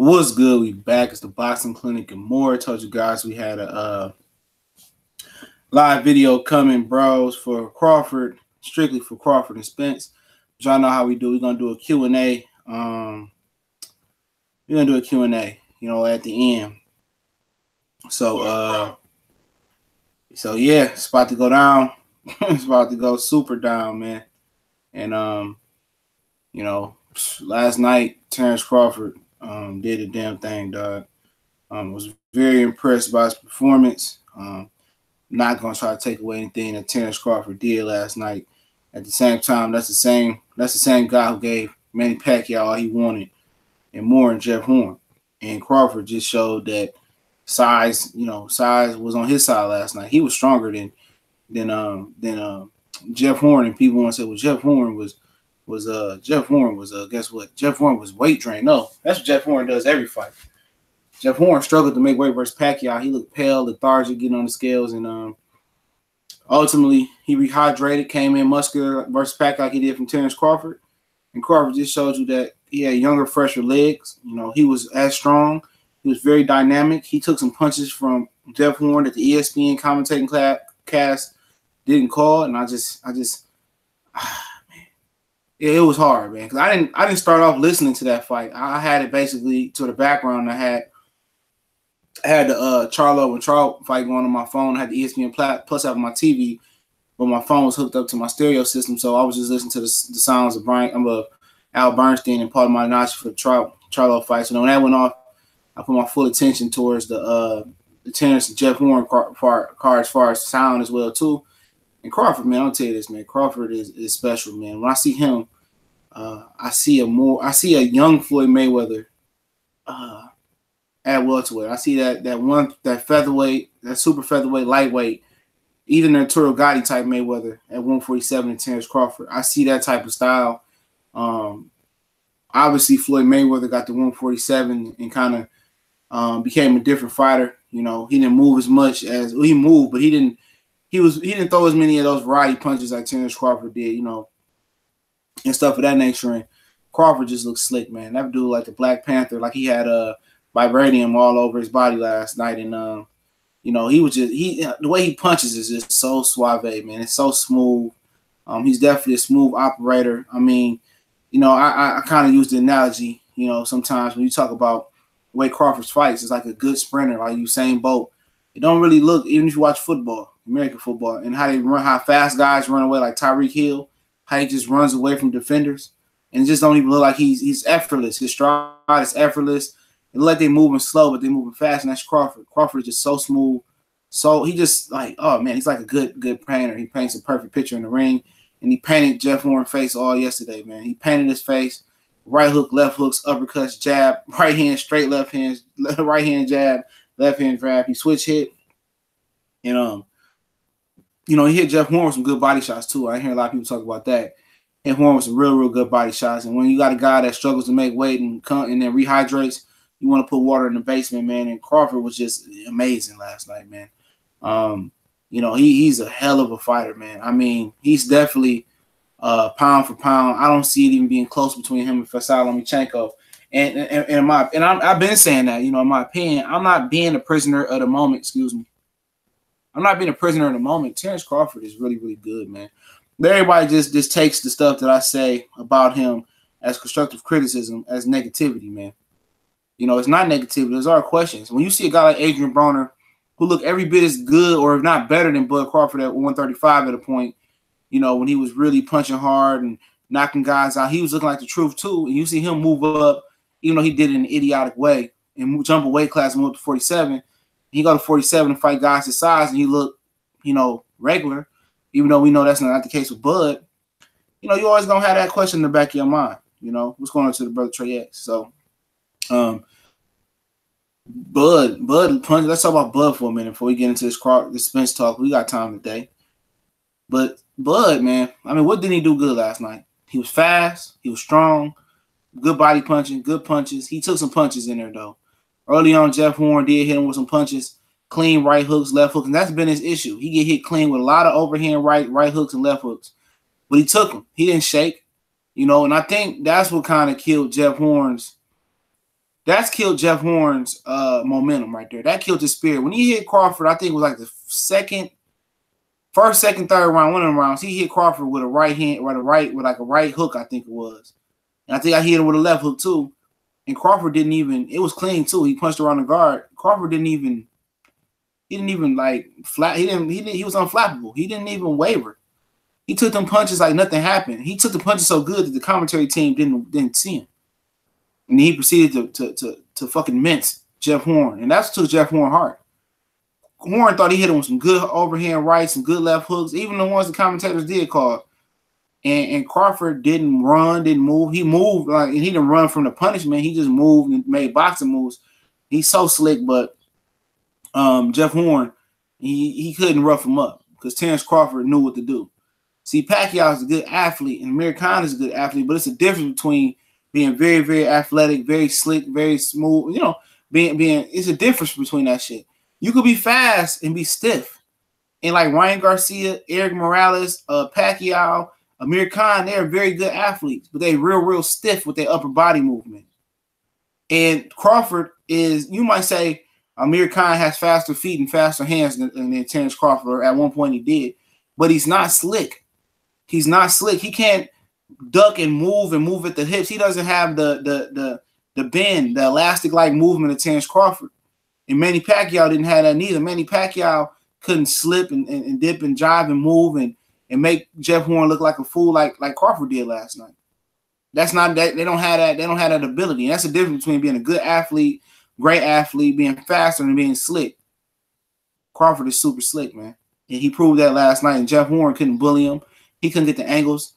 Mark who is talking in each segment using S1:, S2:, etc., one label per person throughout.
S1: What's good? We back. It's the Boxing Clinic and more. I told you guys we had a live video coming, bros, for Crawford, strictly for Crawford and Spence. But y'all know how we do. We're gonna do a Q&A. We're gonna do a Q&A, at the end. So yeah, it's about to go down. It's about to go super down, man. And last night Terence Crawford did a damn thing, dog. Was very impressed by his performance. Not gonna try to take away anything that Terence Crawford did last night. At the same time, that's the same guy who gave Manny Pacquiao all he wanted and more than Jeff Horn. And Crawford just showed that size was on his side last night. He was stronger than Jeff Horn, and people want to say, well, Jeff Horn was guess what? Jeff Horn was weight drained. No, that's what Jeff Horn does every fight. Jeff Horn struggled to make weight versus Pacquiao. He looked pale, lethargic, getting on the scales, and ultimately he rehydrated, came in muscular versus Pacquiao like he did from Terence Crawford. And Crawford just showed you that he had younger, fresher legs. He was as strong. He was very dynamic. He took some punches from Jeff Horn that the ESPN commentating cast didn't call, and I just it was hard, man, because I didn't start off listening to that fight. I had it basically to the background. I had the Charlo and Trout fight going on my phone. I had the ESPN Plus app on my TV, but my phone was hooked up to my stereo system, so I was just listening to the sounds of Al Bernstein and Paul Malignaggi for the Charlo fight. So when that went off, I put my full attention towards the Terence and Jeff Horn card as far as sound as well too. And Crawford, man, I'll tell you this, man. Crawford is special, man. When I see him, I see a young Floyd Mayweather at welterweight. I see that featherweight, that super featherweight, lightweight, even Arturo Gotti type Mayweather at 147 and Terence Crawford. I see that type of style. Obviously, Floyd Mayweather got to 147 and kind of became a different fighter. He didn't move as much as he moved, but he didn't throw as many of those variety punches like Terence Crawford did, and stuff of that nature. And Crawford just looks slick, man. That dude like the Black Panther, like he had vibranium all over his body last night. And the way he punches is just so suave, man. It's so smooth. He's definitely a smooth operator. I mean, I kind of use the analogy, sometimes when you talk about the way Crawford fights, it's like a good sprinter, like Usain Bolt. It don't really look, even if you watch football, American football, and how fast guys run away, like Tyreek Hill, how he just runs away from defenders, and it just don't even look like he's effortless. His stride is effortless. It look like they're moving slow, but they're moving fast, and that's Crawford. Crawford is just so smooth. So he just he's like a good painter. He paints a perfect picture in the ring, and he painted Jeff Horn's face all yesterday, man. He painted his face, right hook, left hooks, uppercuts, jab, right hand, straight left hand, right hand jab, left hand grab. He switch hit, and he hit Jeff Horn with some good body shots too. I hear a lot of people talk about that. Hit Horn with some real good body shots. And when you got a guy that struggles to make weight and then rehydrates, you want to put water in the basement, man. And Crawford was just amazing last night, man. He's a hell of a fighter, man. I mean, he's definitely pound for pound. I don't see it even being close between him and Vasily Lomachenko. And I've been saying that, in my opinion, I'm not being a prisoner of the moment. Excuse me. I'm not being a prisoner of the moment. Terence Crawford is really, really good, man. Everybody just takes the stuff that I say about him as constructive criticism, as negativity, man. It's not negativity. Those are questions. When you see a guy like Adrian Broner, who look every bit as good or if not better than Bud Crawford at 135 at a point, when he was really punching hard and knocking guys out, he was looking like the truth too. And you see him move up, even though he did it in an idiotic way, and jump a weight class and move up to 47. He go to 47 and fight guys his size, and he look, regular, even though we know that's not the case with Bud. You always gonna have that question in the back of your mind. What's going on to the brother Trey X? So, Bud punch. Let's talk about Bud for a minute before we get into this Spence talk. We got time today. But Bud, man, I mean, what didn't he do good last night? He was fast. He was strong. Good body punching. Good punches. He took some punches in there though. Early on, Jeff Horn did hit him with some punches, clean right hooks, left hooks, and that's been his issue. He get hit clean with a lot of overhand right hooks and left hooks, but he took them. He didn't shake, and I think that's what kind of killed Jeff Horn's That's killed Jeff Horn's momentum right there. That killed his spirit. When he hit Crawford, I think it was like the first, second, third round, one of them rounds, he hit Crawford with a right hand, with a right hook, I think it was. And I think I hit him with a left hook too. And Crawford didn't even, it was clean too. He punched around the guard. Crawford didn't even like flat. He was unflappable. He didn't even waver. He took them punches like nothing happened. He took the punches so good that the commentary team didn't see him. And he proceeded to fucking mince Jeff Horn. And that's what took Jeff Horn hard. Horn thought he hit him with some good overhand rights, some good left hooks, even the ones the commentators did call. And Crawford didn't run, didn't move. He moved, like, he didn't run from the punishment. He just moved and made boxing moves. He's so slick, but Jeff Horn, he couldn't rough him up because Terence Crawford knew what to do. See, Pacquiao is a good athlete, and Amir Khan is a good athlete, but it's a difference between being very, very athletic, very slick, very smooth. You know, it's a difference between that shit. You could be fast and be stiff. And like Ryan Garcia, Eric Morales, Pacquiao, Amir Khan, they're very good athletes, but they real stiff with their upper body movement. And Crawford is, you might say, Amir Khan has faster feet and faster hands than Terence Crawford, or at one point he did, but he's not slick. He's not slick. He can't duck and move at the hips. He doesn't have the bend, the elastic-like movement of Terence Crawford. And Manny Pacquiao didn't have that neither. Manny Pacquiao couldn't slip and dip and jive and move and make Jeff Horn look like a fool like Crawford did last night. That's not that they don't have that. They don't have that ability. And that's the difference between being a good athlete, great athlete, being faster and being slick. Crawford is super slick, man. And he proved that last night. And Jeff Horn couldn't bully him. He couldn't get the angles.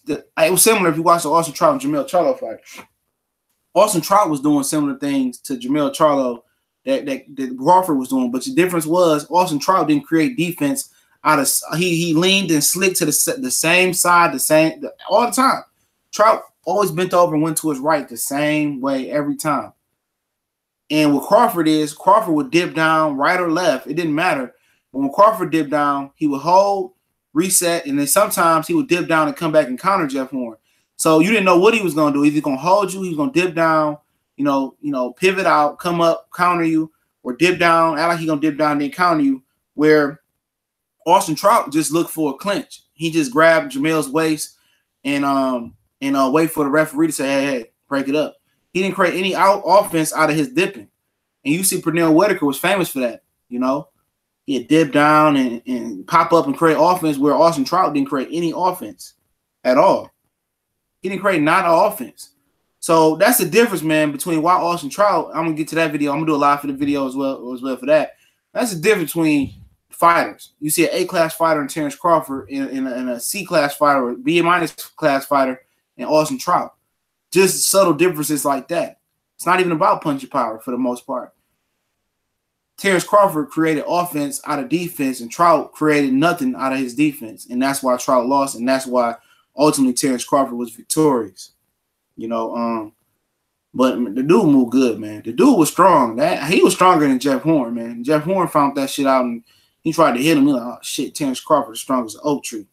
S1: It was similar if you watched the Austin Trout and Jermell Charlo fight. Austin Trout was doing similar things to Jermell Charlo that Crawford was doing, but the difference was Austin Trout didn't create defense out of he leaned and slicked to the same side, all the time. Trout always bent over and went to his right the same way every time. And what Crawford would dip down right or left. It didn't matter. But when Crawford dipped down, he would hold, reset, and then sometimes he would dip down and come back and counter Jeff Horn. So you didn't know what he was going to do. Either going to hold you, he was going to dip down, pivot out, come up, counter you, or dip down, act like he's going to dip down and then counter you, where Austin Trout just looked for a clinch. He just grabbed Jermell's waist and wait for the referee to say, hey, break it up. He didn't create any offense out of his dipping. And you see Pernell Whitaker was famous for that, He'd dip down and pop up and create offense where Austin Trout didn't create any offense at all. He didn't create not an offense. So that's the difference, man, between why Austin Trout, I'm going to get to that video. I'm going to do a live for the video as well for that. That's the difference between fighters. You see an A-class fighter in Terence Crawford and a C-class fighter or B-minus class fighter in Austin Trout. Just subtle differences like that. It's not even about punching power for the most part. Terence Crawford created offense out of defense, and Trout created nothing out of his defense. And that's why Trout lost, and that's why ultimately Terence Crawford was victorious. But the dude moved good, man. The dude was strong. He was stronger than Jeff Horn, man. Jeff Horn found that shit out, and he tried to hit him. He like, oh shit, Terence Crawford is strong as an oak tree.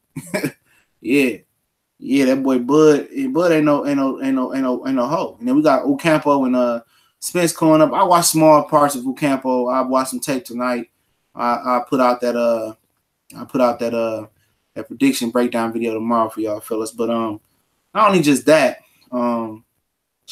S1: Yeah, that boy Bud ain't no hoe. And then we got Ocampo and Spence coming up. I watched small parts of Ocampo. I watched some tape tonight. I put out that prediction breakdown video tomorrow for y'all fellas. But not only just that, shout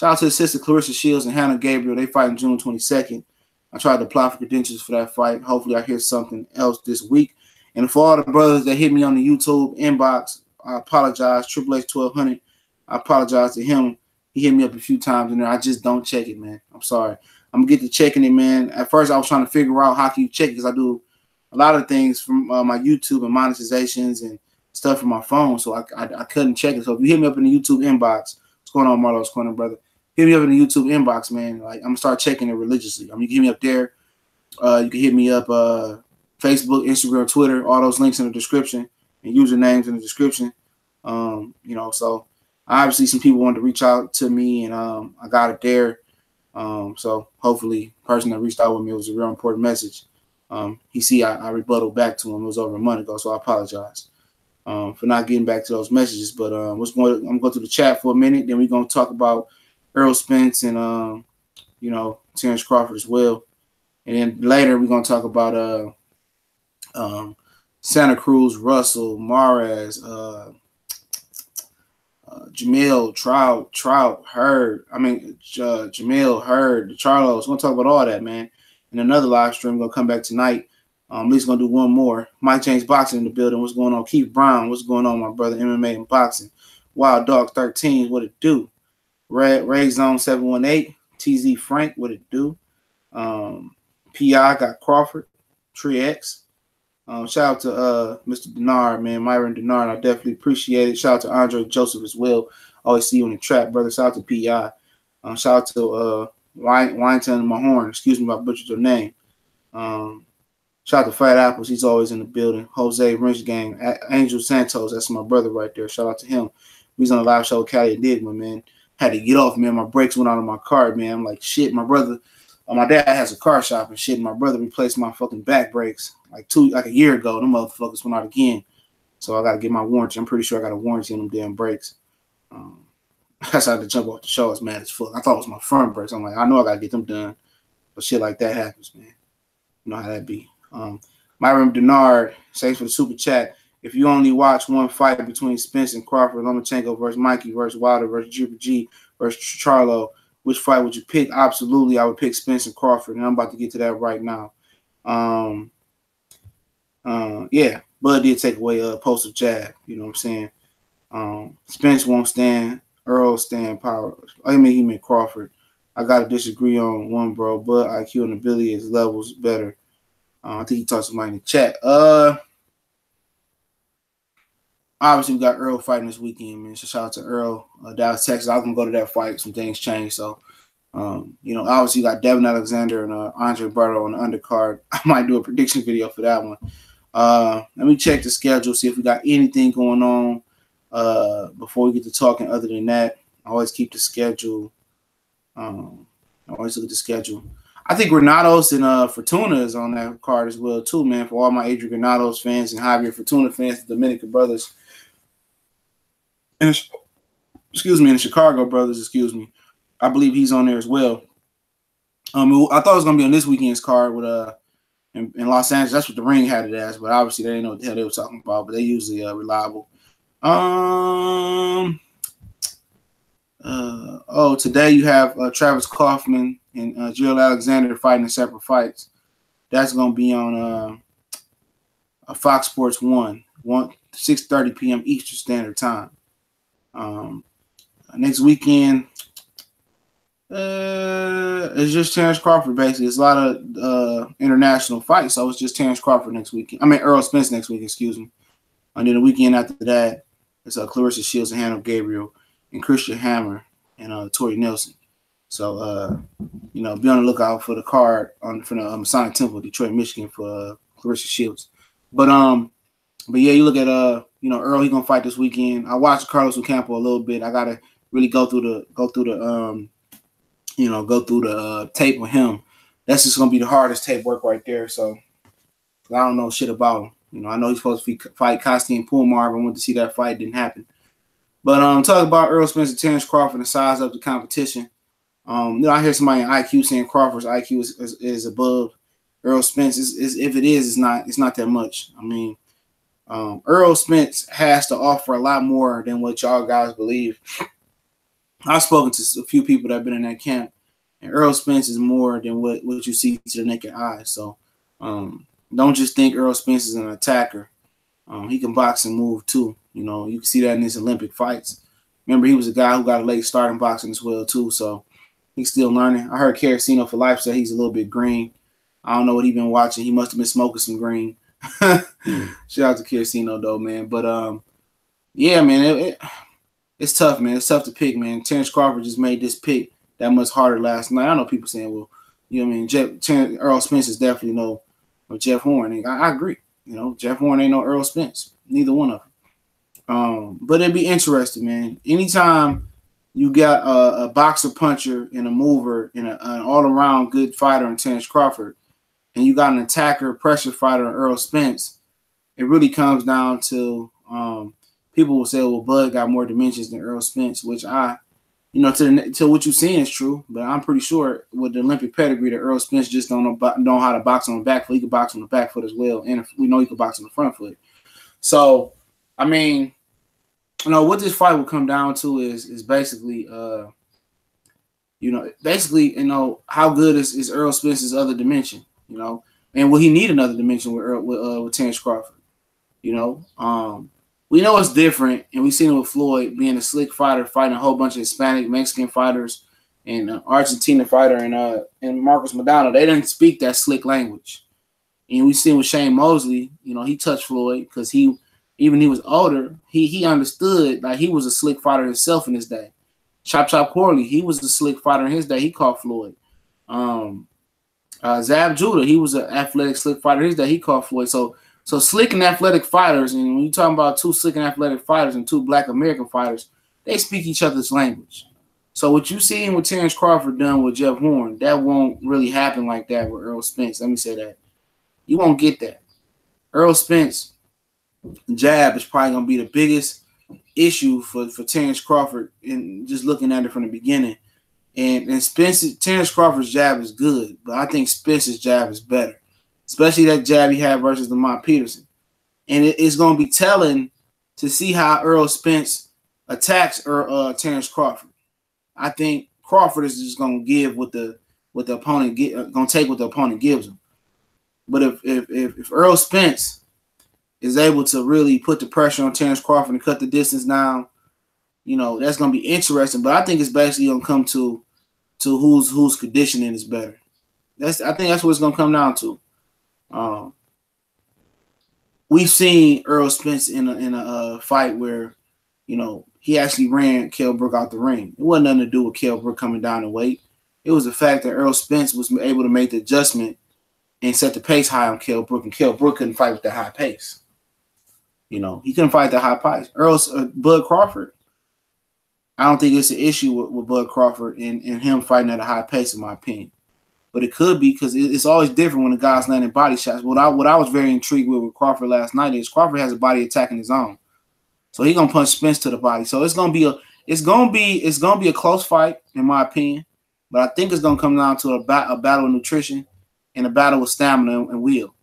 S1: out to the sister Clarissa Shields and Hannah Gabriel. They fight on June 22nd. I tried to apply for credentials for that fight. Hopefully I hear something else this week. And for all the brothers that hit me on the YouTube inbox, I apologize. Triple H 1200. I apologize to him. He hit me up a few times in there. I just don't check it, man. I'm sorry. I'm going to get to checking it, man. At first, I was trying to figure out how can you check it because I do a lot of things from my YouTube and monetizations and stuff from my phone, so I couldn't check it. So if you hit me up in the YouTube inbox, what's going on, Marlo's Corner, brother? Hit me up in the YouTube inbox, man. Like, I'm going to start checking it religiously. I mean, you can hit me up there. You can hit me up Facebook, Instagram, Twitter, all those links in the description and usernames in the description. So obviously some people wanted to reach out to me, and I got it there. So hopefully the person that reached out with me, it was a real important message. I rebutted back to him. It was over a month ago, so I apologize for not getting back to those messages. But I'm going to go through the chat for a minute. Then we're going to talk about Errol Spence and, you know, Terence Crawford as well. And then later we're gonna talk about Santa Cruz, Russell, Mares, Jamil, Trout, Hurd. Jamil, Hurd, the Charlos. We're gonna talk about all that, man. In another live stream, we're gonna come back tonight. At least gonna do one more. Mike James Boxing in the building. What's going on? Keith Brown. What's going on, my brother? MMA and boxing. Wild Dog 13. What it do? Ray Zone 718. TZ Frank. What it do? PI got Crawford. Tree X. Shout out to Mr. Denard, man, Myron Denard. I definitely appreciate it. Shout out to Andre Joseph as well. Always see you in the trap, brother. Shout out to PI. Shout out to Wynton Mahorn. Excuse me if I butchered your name. Shout out to Fat Apples. He's always in the building. Jose Wrench Gang. Angel Santos. That's my brother right there. Shout out to him. He's on a live show with Cali Enigma, man. Had to get off, man. My brakes went out of my car, man. I'm like, shit, my brother. My dad has a car shop and shit. And my brother replaced my fucking back brakes like a year ago. Them motherfuckers went out again. So I got to get my warranty. I'm pretty sure I got a warranty on them damn brakes. I decided to jump off the show. I was mad as fuck. I thought it was my front brakes. I'm like, I know I got to get them done. But shit like that happens, man. You know how that be. Myron Denard, thanks for the super chat. If you only watch one fight between Spence and Crawford, Lomachenko versus Mikey versus Wilder versus Jupiter G versus Charlo, which fight would you pick? Absolutely, I would pick Spence and Crawford, and I'm about to get to that right now. Yeah, Bud did take away a post of jab. You know what I'm saying? Spence won't stand. Errol stand power. I mean, he meant Crawford. I gotta disagree on one, bro. But IQ and ability is levels better. I think he talked to somebody in the chat. Obviously, we got Errol fighting this weekend, man. So shout out to Errol, Dallas, Texas. I was gonna go to that fight. Some things changed, so you know, obviously you got Devin Alexander and Andre Barrow on the undercard. I might do a prediction video for that one. Let me check the schedule, see if we got anything going on before we get to talking. Other than that, I always keep the schedule. I always look at the schedule. I think Granados and Fortuna is on that card as well, too, man. For all my Adrian Granados fans and Javier Fortuna fans, the Dominican brothers, and the Chicago brothers, excuse me. I believe he's on there as well. I thought it was gonna be on this weekend's card with in Los Angeles. That's what the ring had it as, but obviously they didn't know what the hell they were talking about. But they usually reliable. Today you have Travis Kaufman and Gerald Alexander fighting in separate fights. That's gonna be on Fox Sports 6:30 p.m. Eastern Standard Time. Next weekend, it's just Terence Crawford basically. It's a lot of international fights, so it's just Terence Crawford next weekend. I mean Errol Spence next week, excuse me. And then the weekend after that, it's Clarissa Shields and Hannah Gabriel and Christian Hammer and Tori Nelson. So you know, be on the lookout for the card for the Masonic Temple, Detroit, Michigan for Clarissa Shields. But yeah, you look at you know, Earl, he's gonna fight this weekend. I watched Carlos Ocampo a little bit. I gotta really go through the tape with him. That's just gonna be the hardest tape work right there. So I don't know shit about him. You know, I know he's supposed to fight Costine Pulmar. I went to see that fight, didn't happen. But talk about Errol Spence and Terence Crawford and size up the competition. You know, I hear somebody in IQ saying Crawford's IQ is above Errol Spence. If it is, it's not that much. I mean, Errol Spence has to offer a lot more than what y'all guys believe. I've spoken to a few people that have been in that camp, and Errol Spence is more than what you see to the naked eye. So don't just think Errol Spence is an attacker. He can box and move too. You know, you can see that in his Olympic fights. Remember, he was a guy who got a late start in boxing as well too. So he's still learning. I heard Carasino for Life said he's a little bit green. I don't know what he's been watching. He must have been smoking some green. Shout out to Carasino though, man. But yeah, man, it's tough, man. It's tough to pick, man. Terence Crawford just made this pick that much harder last night. I know people saying, well, you know what I mean? Errol Spence is definitely no Jeff Horn. And I agree. You know, Jeff Horn ain't no Errol Spence. Neither one of them. But it'd be interesting, man. Anytime you got a boxer puncher and a mover and an all-around good fighter in Terence Crawford, and you got an attacker, pressure fighter in Errol Spence, it really comes down to people will say, well, Bud got more dimensions than Errol Spence, which I to what you've seen is true. But I'm pretty sure with the Olympic pedigree that Errol Spence just don't know how to box on the back foot. He can box on the back foot as well, and we know he can box on the front foot. So, I mean, what this fight will come down to is basically, how good is Errol Spence's other dimension, and will he need another dimension with Terence Crawford? We know it's different, and we've seen it with Floyd being a slick fighter, fighting a whole bunch of Hispanic, Mexican fighters, and Argentina fighter, and Marcos Maidana. They didn't speak that slick language. And we've seen with Shane Mosley, he touched Floyd because even he was older, he understood, like, he was a slick fighter himself in his day. Chop Corley, he was a slick fighter in his day. He caught Floyd. Zab Judah, he was an athletic, slick fighter in his day. He caught Floyd. So slick and athletic fighters, and when you're talking about two slick and athletic fighters and two Black American fighters, they speak each other's language. So what you see with Terence Crawford done with Jeff Horn, that won't really happen like that with Errol Spence. Let me say that. You won't get that. Errol Spence jab is probably going to be the biggest issue for Terence Crawford, and just looking at it from the beginning. And Terence Crawford's jab is good, but I think Spence's jab is better. Especially that jab he had versus Lamont Peterson. And it's going to be telling to see how Errol Spence attacks Terence Crawford. I think Crawford is just going to give what the opponent going to take what the opponent gives him. But if Errol Spence is able to really put the pressure on Terence Crawford and cut the distance down, that's going to be interesting. But I think it's basically going to come to whose conditioning is better. I think that's what it's going to come down to. We've seen Errol Spence in a fight where, he actually ran Kell Brook out the ring. It wasn't nothing to do with Kell Brook coming down in weight. It was the fact that Errol Spence was able to make the adjustment and set the pace high on Kell Brook, and Kell Brook couldn't fight with that high pace. He couldn't fight that high pace. Bud Crawford, I don't think it's an issue with Bud Crawford and him fighting at a high pace, in my opinion. But it could be, because it's always different when the guy's landing body shots. What I was very intrigued with Crawford last night is Crawford has a body attacking his own, so he's gonna punch Spence to the body. So it's gonna be a close fight, in my opinion. But I think it's gonna come down to a battle of nutrition and a battle with stamina and will.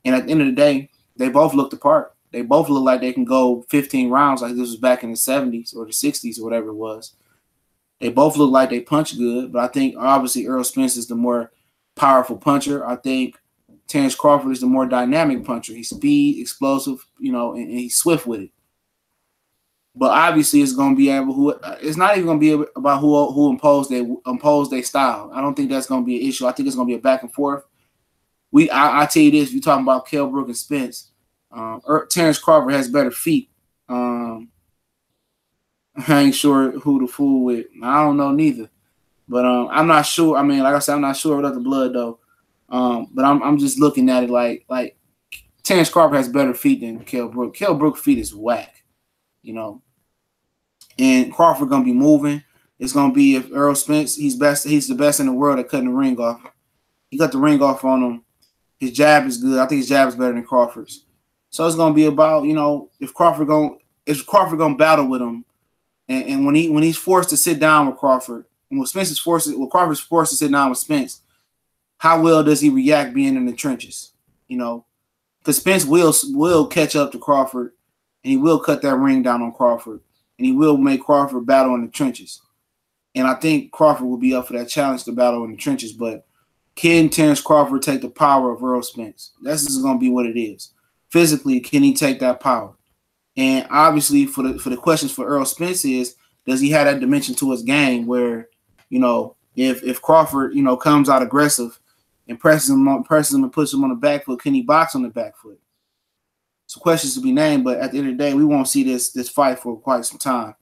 S1: And at the end of the day, they both look the part. They both look like they can go 15 rounds, like this was back in the 70s or the 60s or whatever it was. They both look like they punch good, but I think obviously Errol Spence is the more powerful puncher. I think Terence Crawford is the more dynamic puncher. He's speed, explosive, and he's swift with it. But obviously, it's going to be it's not even going to be about who imposed their style. I don't think that's going to be an issue. I think it's going to be a back and forth. I tell you this: if you're talking about Kell Brook and Spence, Terence Crawford has better feet. I ain't sure who to fool with. I don't know neither. But I'm not sure. I mean, like I said, I'm not sure without the blood though. But I'm just looking at it like Terence Crawford has better feet than Kell Brook. Kell Brook's feet is whack, And Crawford gonna be moving. It's gonna be, if Errol Spence, he's the best in the world at cutting the ring off. He cut the ring off on him. His jab is good. I think his jab is better than Crawford's. So it's gonna be about, if Crawford gonna battle with him. And when he's forced to sit down with Crawford, and Crawford's forced to sit down with Spence, how well does he react being in the trenches? Because Spence will catch up to Crawford, and he will cut that ring down on Crawford, and he will make Crawford battle in the trenches. And I think Crawford will be up for that challenge to battle in the trenches. But can Terence Crawford take the power of Errol Spence? That's just going to be what it is. Physically, can he take that power? And obviously, for the questions for Errol Spence is, does he have that dimension to his game where, if Crawford, comes out aggressive and presses him and puts him on the back foot, can he box on the back foot? So questions to be named, but at the end of the day, we won't see this fight for quite some time.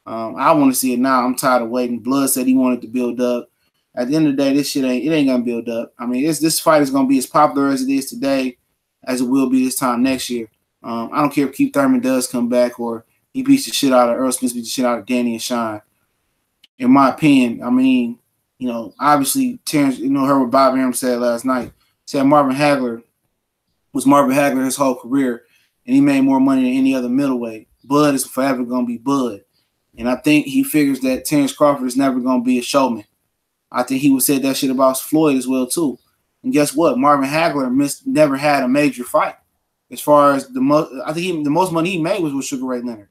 S1: I want to see it now. I'm tired of waiting. Blood said he wanted to build up. At the end of the day, this shit ain't gonna build up. I mean, this fight is gonna be as popular as it is today, as it will be this time next year. I don't care if Keith Thurman does come back or he beats the shit out of Errol Spence, beats the shit out of Danny and Sean. In my opinion, I mean, obviously Terence, heard what Bob Arum said last night. He said Marvin Hagler his whole career, and he made more money than any other middleweight. Bud is forever gonna be Bud. And I think he figures that Terence Crawford is never going to be a showman. I think he would say that shit about Floyd as well, too. And guess what? Marvin Hagler never had a major fight. As far as I think the most money he made was with Sugar Ray Leonard.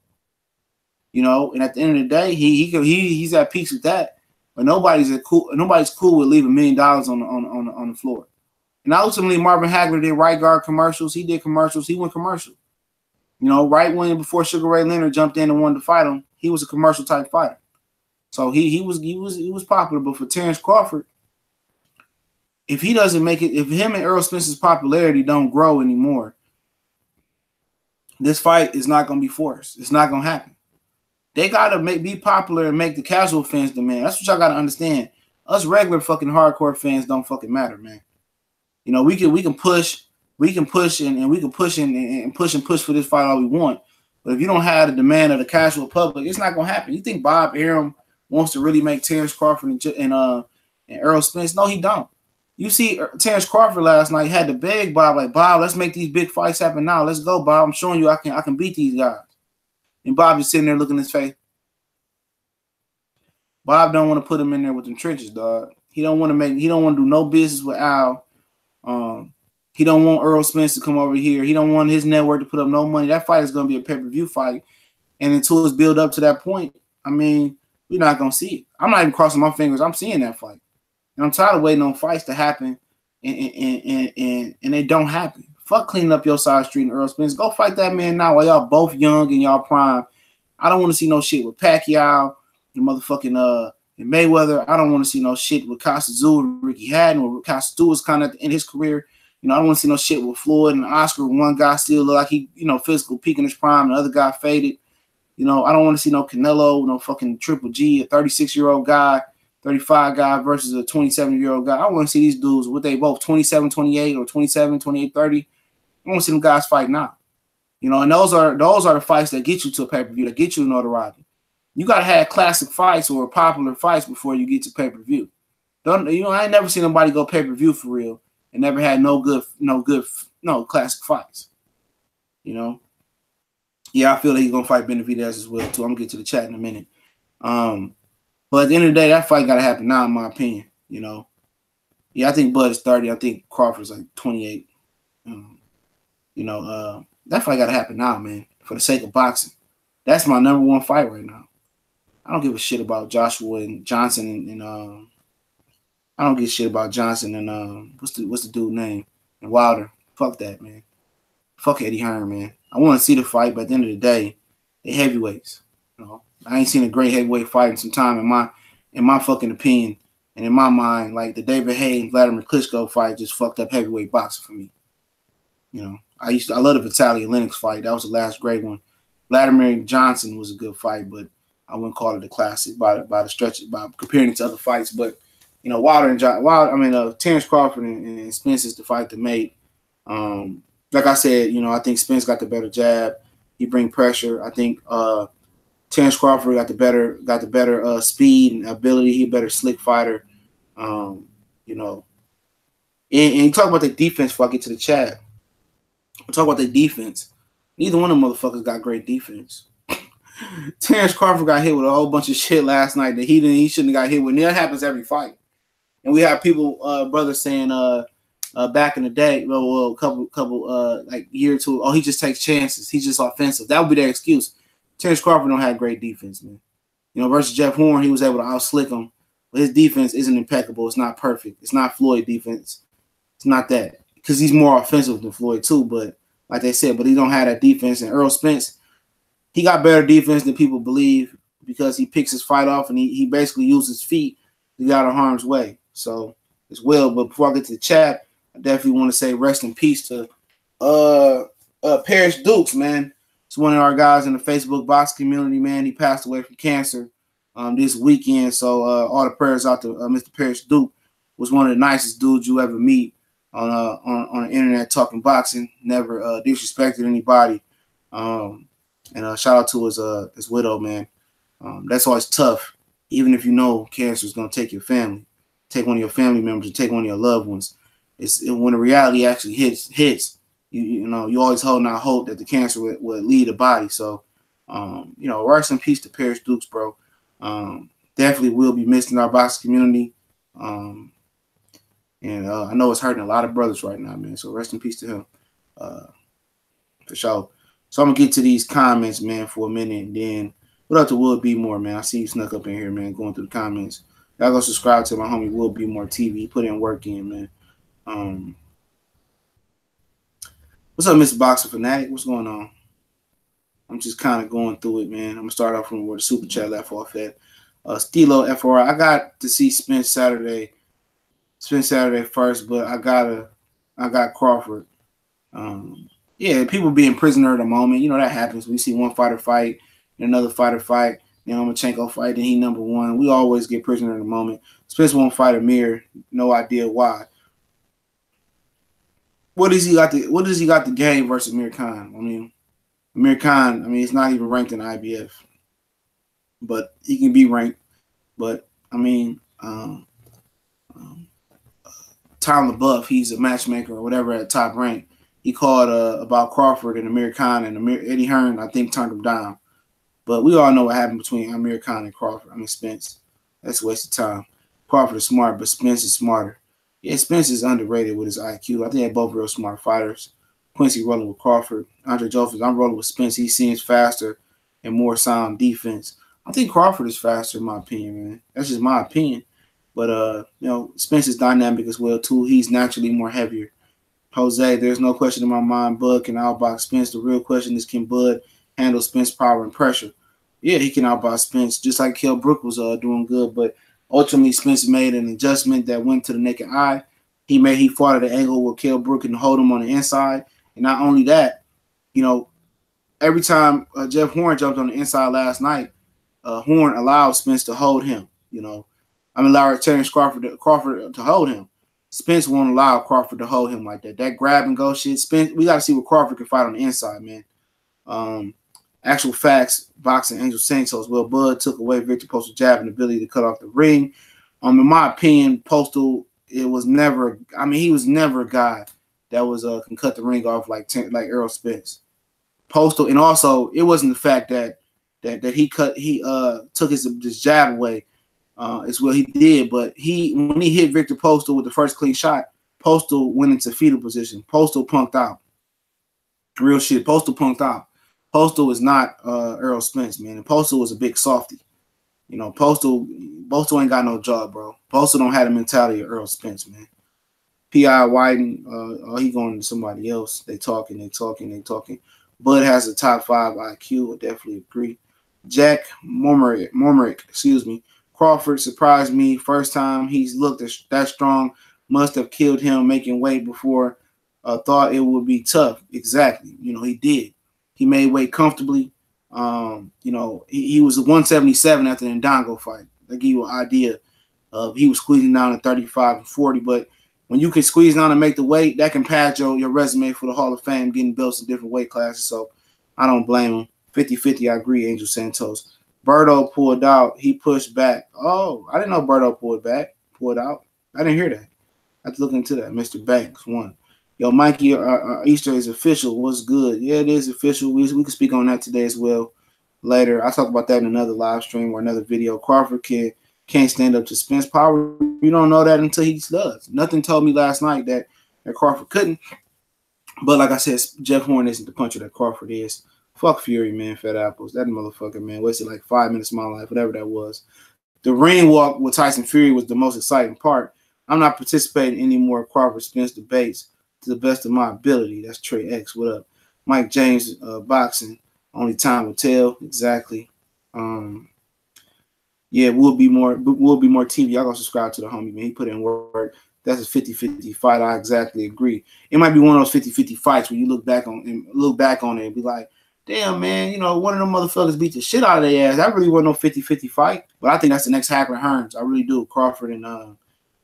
S1: You know, and at the end of the day, he's at peace with that. But nobody's cool with leaving $1 million on the floor. And ultimately, Marvin Hagler did right guard commercials. He did commercials. He went commercial. You know, right when before Sugar Ray Leonard jumped in and wanted to fight him, he was a commercial type fighter. So he was popular. But for Terence Crawford, if he doesn't make it, if him and Errol Spence's popularity don't grow anymore, this fight is not going to be forced. It's not going to happen. They got to be popular and make the casual fans demand. That's what y'all got to understand. Us regular fucking hardcore fans don't fucking matter, man. You know, we can push and we can push for this fight all we want. But if you don't have the demand of the casual public, it's not going to happen. You think Bob Arum wants to really make Terence Crawford and Errol Spence? No, he don't. You see Terence Crawford last night had to beg Bob, like, Bob, let's make these big fights happen now. Let's go, Bob. I'm showing you I can beat these guys. And Bob is sitting there looking at his face. Bob don't want to put him in there with them trenches, dog. He don't want to do no business with Al. He don't want Errol Spence to come over here. He don't want his network to put up no money. That fight is going to be a pay-per-view fight. And until it's built up to that point, I mean, we're not going to see it. I'm not even crossing my fingers. I'm seeing that fight. And I'm tired of waiting on fights to happen and they don't happen. Fuck cleaning up your side street and Errol Spence. Go fight that man now while y'all both young and y'all prime. I don't want to see no shit with Pacquiao and motherfucking and Mayweather. I don't want to see no shit with Costa and Ricky Hatton, or Costa was kind of in his career. You know, I don't want to see no shit with Floyd and Oscar. One guy still look like he, you know, physical peak in his prime. The other guy faded. You know, I don't want to see no Canelo, no fucking Triple G, a 36-year-old guy, 35 guy versus a 27-year-old guy. I want to see these dudes, what they both 27, 28 or 27, 28, 30. I want to see them guys fight now. You know, and those are the fights that get you to a pay-per-view, that get you notoriety. You gotta have classic fights or popular fights before you get to pay-per-view. I ain't never seen nobody go pay-per-view for real and never had no classic fights. You know? Yeah, I feel that he's gonna fight Benavidez as well too. I'm gonna get to the chat in a minute. But at the end of the day, that fight gotta happen now, in my opinion. You know. Yeah, I think Bud is 30. I think Crawford's like 28. That fight gotta happen now, man. For the sake of boxing. That's my number one fight right now. I don't give a shit about Joshua and Johnson and I don't give a shit about Johnson and what's the dude name? And Wilder. Fuck that, man. Fuck Eddie Hearn, man. I want to see the fight, but at the end of the day, they heavyweights. You know, I ain't seen a great heavyweight fight in some time in my fucking opinion. And in my mind, like the David Haye and Vladimir Klitschko fight just fucked up heavyweight boxing for me. You know, I love the Vitaly Lennox fight. That was the last great one. Vladimir Johnson was a good fight, but I wouldn't call it a classic by comparing it to other fights. But you know, Terence Crawford and Spence is the fight that made. Like I said, you know, I think Spence got the better jab. He bring pressure. I think Terence Crawford got the better speed and ability. He a better slick fighter. You know, and you talk about the defense before I get to the chat. We'll talk about the defense. Neither one of them motherfuckers got great defense. Terence Crawford got hit with a whole bunch of shit last night that he shouldn't have got hit with. And that happens every fight. And we have people, brothers saying back in the day, well, a couple like year or two, oh, he just takes chances. He's just offensive. That would be their excuse. Terence Crawford don't have great defense, man. You know, versus Jeff Horn, he was able to outslick him. But his defense isn't impeccable. It's not perfect. It's not Floyd defense. It's not that. Because he's more offensive than Floyd too, but like they said, but he don't have that defense. And Errol Spence, he got better defense than people believe because he picks his fight off and he basically uses his feet to get out of harm's way. So as well. But before I get to the chat, I definitely want to say rest in peace to Parrish Dukes, man. It's one of our guys in the Facebook box community, man. He passed away from cancer this weekend. So all the prayers out to Mr. Parrish Duke. Was one of the nicest dudes you ever meet on the internet talking boxing. Never disrespected anybody. And shout out to his widow, man. That's always tough, even if you know cancer is going to take your family, take one of your family members, or take one of your loved ones. When the reality actually hits, you know, you always holding out hope that the cancer would leave the body. So You know, rest in peace to Paris Dukes, bro. Definitely will be missed in our boxing community. And I know it's hurting a lot of brothers right now, man. So rest in peace to him, for sure. So I'm gonna get to these comments, man, for a minute, and then what up to Will Be More, man? I see you snuck up in here, man, going through the comments. Y'all go subscribe to my homie Will Be More TV. He put in work in, man. What's up, Mr. Boxer Fanatic? What's going on? I'm just kind of going through it, man. I'm gonna start off from where the super chat left off at. Stilo FR. I got to see Spence Saturday first, but I got Crawford. Yeah, people being prisoner of the moment. You know that happens. We see one fighter fight, another fighter fight, then Lomachenko fight, then he number one. We always get prisoner of the moment. Spence won't fight Amir. No idea why. What does he got to gain versus Amir Khan? I mean, Amir Khan, he's not even ranked in IBF. But he can be ranked. But I mean, Tom LaBeouf, he's a matchmaker or whatever at top rank. He called about Crawford and Amir Khan, and Eddie Hearn, I think, turned him down. But we all know what happened between Amir Khan and Crawford. Spence. That's a waste of time. Crawford is smart, but Spence is smarter. Yeah, Spence is underrated with his IQ. I think they're both real smart fighters. Quincy rolling with Crawford. Andre Jones, I'm rolling with Spence. He seems faster and more sound defense. I think Crawford is faster, in my opinion, man. That's just my opinion. But, Spence is dynamic as well, too. He's naturally more heavier. Jose, there's no question in my mind Bud can outbox Spence. The real question is, can Bud handle Spence power and pressure? Yeah, he can outbox Spence, just like Kell Brook was doing good. But ultimately, Spence made an adjustment that went to the naked eye. He fought at an angle where Kell Brook can hold him on the inside. And not only that, every time Jeff Horn jumped on the inside last night, Horn allowed Spence to hold him. Allowed Terence Crawford to hold him. Spence won't allow Crawford to hold him like that. That grab and go shit. Spence, we got to see what Crawford can fight on the inside, man. Actual facts, boxing Angel Santos. Well, Bud took away Victor Postal's jab and ability to cut off the ring. In my opinion, Postal, he was never a guy that can cut the ring off like Errol Spence. Postal, and also it wasn't the fact that he took his jab away. As well he did, but when he hit Victor Postal with the first clean shot, Postal went into fetal position. Postal punked out. Real shit. Postal punked out. Postal is not Errol Spence, man. And Postal was a big softy. Postal ain't got no jaw, bro. Postal don't have the mentality of Errol Spence, man. P.I. Wyden, he going to somebody else. They talking. Bud has a top 5 IQ. I definitely agree. Jack Mormerick, excuse me. Crawford surprised me. First time he's looked that strong. Must have killed him making weight before. Thought it would be tough. Exactly. He did. He made weight comfortably. He was 177 after the Ndongo fight. That give you an idea of he was squeezing down to 35 and 40. But when you can squeeze down and make the weight, that can pad your resume for the Hall of Fame, getting belts in different weight classes. So I don't blame him. 50-50, I agree, Angel Santos. Berto pulled out. He pushed back. Oh, I didn't know Berto pulled out. I didn't hear that. I have to look into that. Mr. Banks won. Yo, Mikey, Easter is official. What's good? Yeah, it is official. We can speak on that today as well later. I'll talk about that in another live stream or another video. Crawford can't stand up to Spence power. You don't know that until he does. Nothing told me last night that Crawford couldn't. But like I said, Jeff Horn isn't the puncher that Crawford is. Fuck Fury, man, fat apples. That motherfucker, man, wasted like 5 minutes of my life, whatever that was. The ring walk with Tyson Fury was the most exciting part. I'm not participating in any more Crawford-Spence debates to the best of my ability. That's Trey X. What up? Mike James, boxing. Only time will tell. Exactly. Yeah, we'll be more TV. Y'all go subscribe to the homie, man. He put in work. That's a 50-50 fight. I exactly agree. It might be one of those 50-50 fights where you look back on it and be like, damn, man, one of them motherfuckers beat the shit out of their ass. That really wasn't no 50-50 fight. But I think that's the next Hackler Hearns. I really do. Crawford and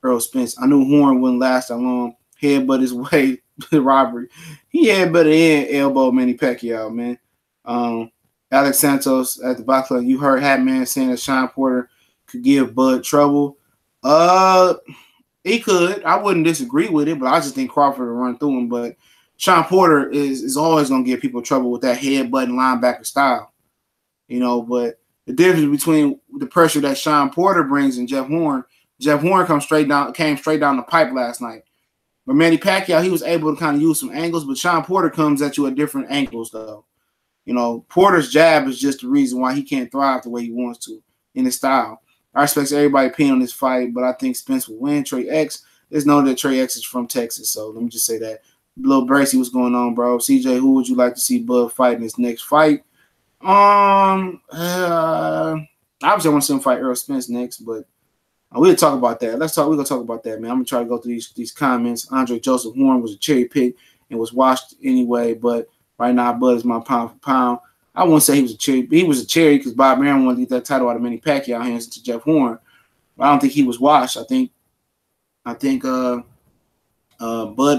S1: Errol Spence. I knew Horn wouldn't last that long. Headbutt his way to robbery. He headbutted in elbow Manny Pacquiao, man. Alex Santos at the box club. You heard Hatman saying that Sean Porter could give Bud trouble. He could. I wouldn't disagree with it, but I just think Crawford will run through him. But Sean Porter is always going to give people trouble with that headbutting linebacker style. you know. But the difference between the pressure that Sean Porter brings and Jeff Horn came straight down the pipe last night. But Manny Pacquiao, he was able to kind of use some angles, but Sean Porter comes at you at different angles, though. You know, Porter's jab is just the reason why he can't thrive the way he wants to in his style. I respect everybody opinion on this fight, but I think Spence will win. Trey X, there's known that Trey X is from Texas, so let me just say that. Lil Bracy, what's going on, bro? CJ, who would you like to see Bud fight in his next fight? Obviously, I want to see him fight Errol Spence next, but we'll talk about that. We're gonna talk about that, man. I'm gonna try to go through these comments. Andre Joseph Horn was a cherry pick and was washed anyway, but right now Bud is my pound for pound. I wouldn't say he was a cherry. He was a cherry because Bob Arum wanted to get that title out of Manny Pacquiao hands to Jeff Horn. But I don't think he was washed. I think Bud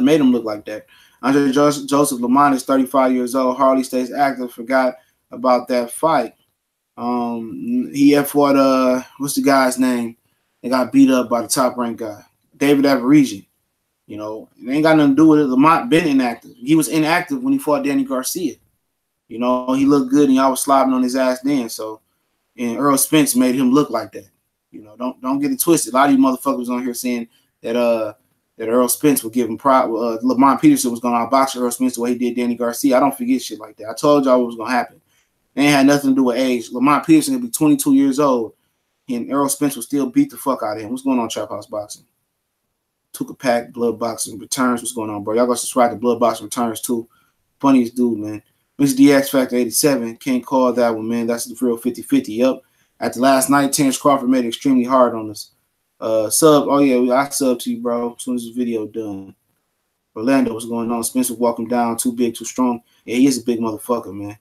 S1: made him look like that. Andre Joseph Lamont is 35 years old. Harley stays active. Forgot about that fight. He had fought what's the guy's name? They got beat up by the top ranked guy, David Averesian. You know, it ain't got nothing to do with it. Lamont been inactive. He was inactive when he fought Danny Garcia. You know, he looked good and y'all was slobbing on his ass then. So, and Errol Spence made him look like that. You know, don't get it twisted. A lot of you motherfuckers on here saying that that Errol Spence would give him pride. Lamont Peterson was going to outbox Errol Spence the way he did Danny Garcia. I don't forget shit like that. I told y'all what was going to happen. It ain't had nothing to do with age. Lamont Peterson would be 22 years old, and Errol Spence will still beat the fuck out of him. What's going on, Trap House Boxing? Took a pack, Blood Boxing Returns. What's going on, bro? Y'all got to subscribe to Blood Boxing Returns, too. Funniest dude, man. Mr. DX Factor 87. Can't call that one, man. That's the real 50-50. Yep. After last night, Terence Crawford made it extremely hard on us. Sub. Oh, yeah. I sub to you, bro, as soon as this video done. Orlando, what's going on? Spencer walk him down. Too big, too strong. Yeah, he is a big motherfucker, man.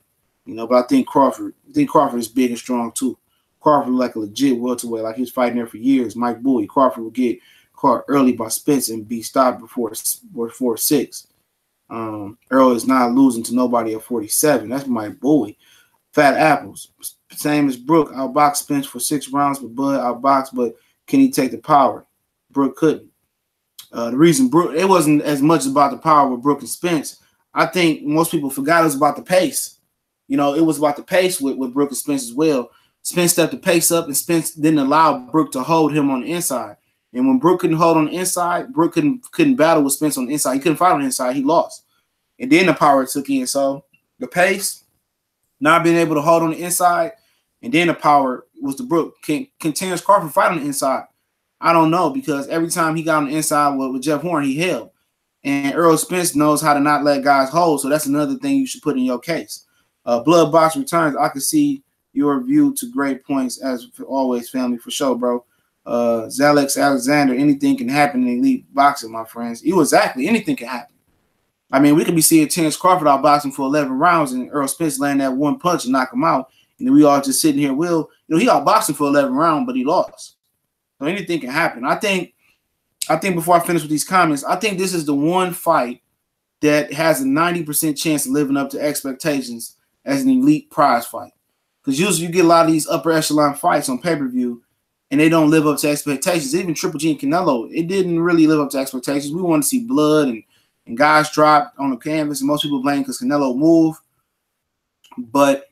S1: You know, but I think Crawford is big and strong, too. Crawford like a legit welterweight, like he was fighting there for years. Mike Bowie. Crawford would get caught early by Spence and be stopped before 6. Errol is not losing to nobody at 47. That's Mike Bowie. Fat Apples. Same as Brook. Outboxed Spence for 6 rounds, but Bud outboxed, but can he take the power? Brook couldn't. The reason Brook, it wasn't as much about the power with Brook and Spence. I think most people forgot it was about the pace. You know, it was about the pace with Brook and Spence as well. Spence stepped the pace up, and Spence didn't allow Brook to hold him on the inside. And when Brook couldn't hold on the inside, Brook couldn't battle with Spence on the inside. He couldn't fight on the inside. He lost. And then the power took in. So the pace, not being able to hold on the inside, and then the power was the Brook. Can Terence Crawford fight on the inside? I don't know, because every time he got on the inside with Jeff Horn, he held. And Errol Spence knows how to not let guys hold. So that's another thing you should put in your case. Blood Box Returns. I can see your view to great points, as always, family, for sure, bro. Zalex Alexander, anything can happen in elite boxing, my friends. Exactly, anything can happen. I mean, we could be seeing Terence Crawford out boxing for 11 rounds and Errol Spence land that one punch and knock him out. And then we all just sitting here, he out boxing for 11 rounds, but he lost. So anything can happen. I think before I finish with these comments, I think this is the one fight that has a 90% chance of living up to expectations as an elite prize fight. Because usually you get a lot of these upper echelon fights on pay-per-view, and they don't live up to expectations. Even Triple G and Canelo, it didn't really live up to expectations. We want to see blood and guys drop on the canvas, and most people blame because Canelo moved. But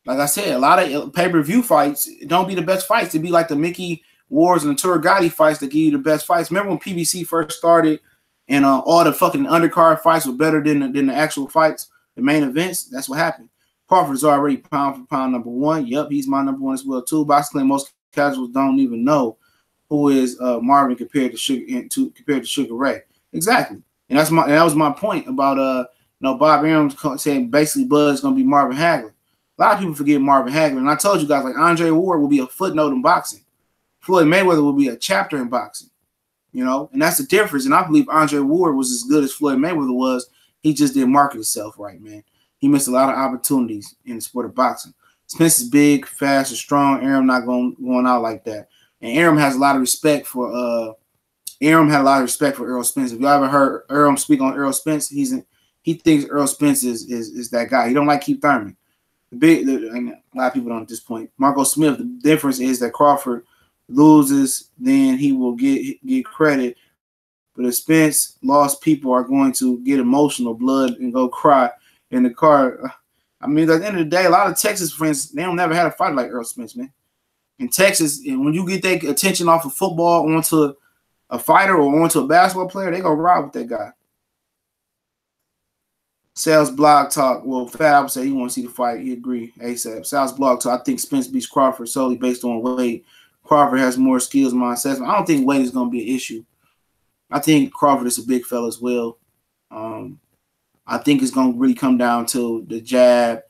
S1: like I said, a lot of pay-per-view fights don't be the best fights. They be like the Mickey Wars and the Turgati fights that give you the best fights. Remember when PBC first started and all the fucking undercard fights were better than the actual fights, the main events? That's what happened. Crawford is already pound for pound number 1. Yep, he's my number 1 as well, too. But I claim most casuals don't even know who is Marvin compared to Sugar Ray. Exactly. And that was my point about Bob Arum saying basically Bud's gonna be Marvin Hagler. A lot of people forget Marvin Hagler, and I told you guys, like, Andre Ward will be a footnote in boxing. Floyd Mayweather will be a chapter in boxing. You know, and that's the difference. And I believe Andre Ward was as good as Floyd Mayweather was. He just didn't market himself right, man. He missed a lot of opportunities in the sport of boxing. Spence is big, fast, and strong. Arum not going out like that. And Arum has a lot of respect for Errol Spence. If y'all ever heard Arum speak on Errol Spence, he thinks Errol Spence is that guy. He don't like Keith Thurman. And a lot of people don't at this point. Marco Smith, the difference is that Crawford loses, then he will get credit. But if Spence lost, people are going to get emotional, blood, and go cry in the car. I mean, at the end of the day, a lot of Texas friends, they don't never had a fight like Errol Spence, man. In Texas, and when you get their attention off of football onto a fighter or onto a basketball player, they go ride with that guy. Sal's blog talk. Well, Fat would say he want to see the fight. He agree. ASAP. Sal's blog talk. I think Spence beats Crawford solely based on weight. Crawford has more skills, my assessment. I don't think weight is going to be an issue. I think Crawford is a big fella as well. I think it's going to really come down to the jab,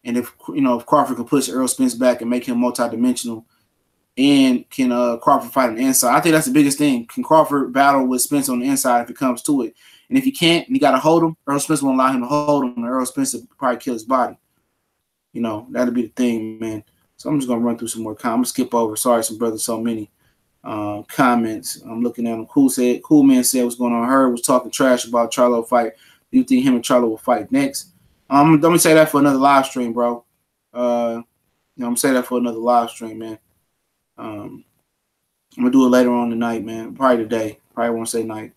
S1: and if Crawford can push Errol Spence back and make him multidimensional, and can Crawford fight on the inside. I think that's the biggest thing. Can Crawford battle with Spence on the inside if it comes to it? And if he can't, and he got to hold him, Errol Spence won't allow him to hold him, and Errol Spence will probably kill his body. That'll be the thing, man. So I'm just going to run through some more comments. I'm going to skip over. Sorry, some brothers, so many comments. I'm looking at them. Cool Man said what's going on. Herb was talking trash about Charlo fight. Do you think him and Charlo will fight next? I'm going to say that for another live stream, bro. I'm going to say that for another live stream, man. I'm gonna do it later on tonight, man. Probably today. Probably won't say night.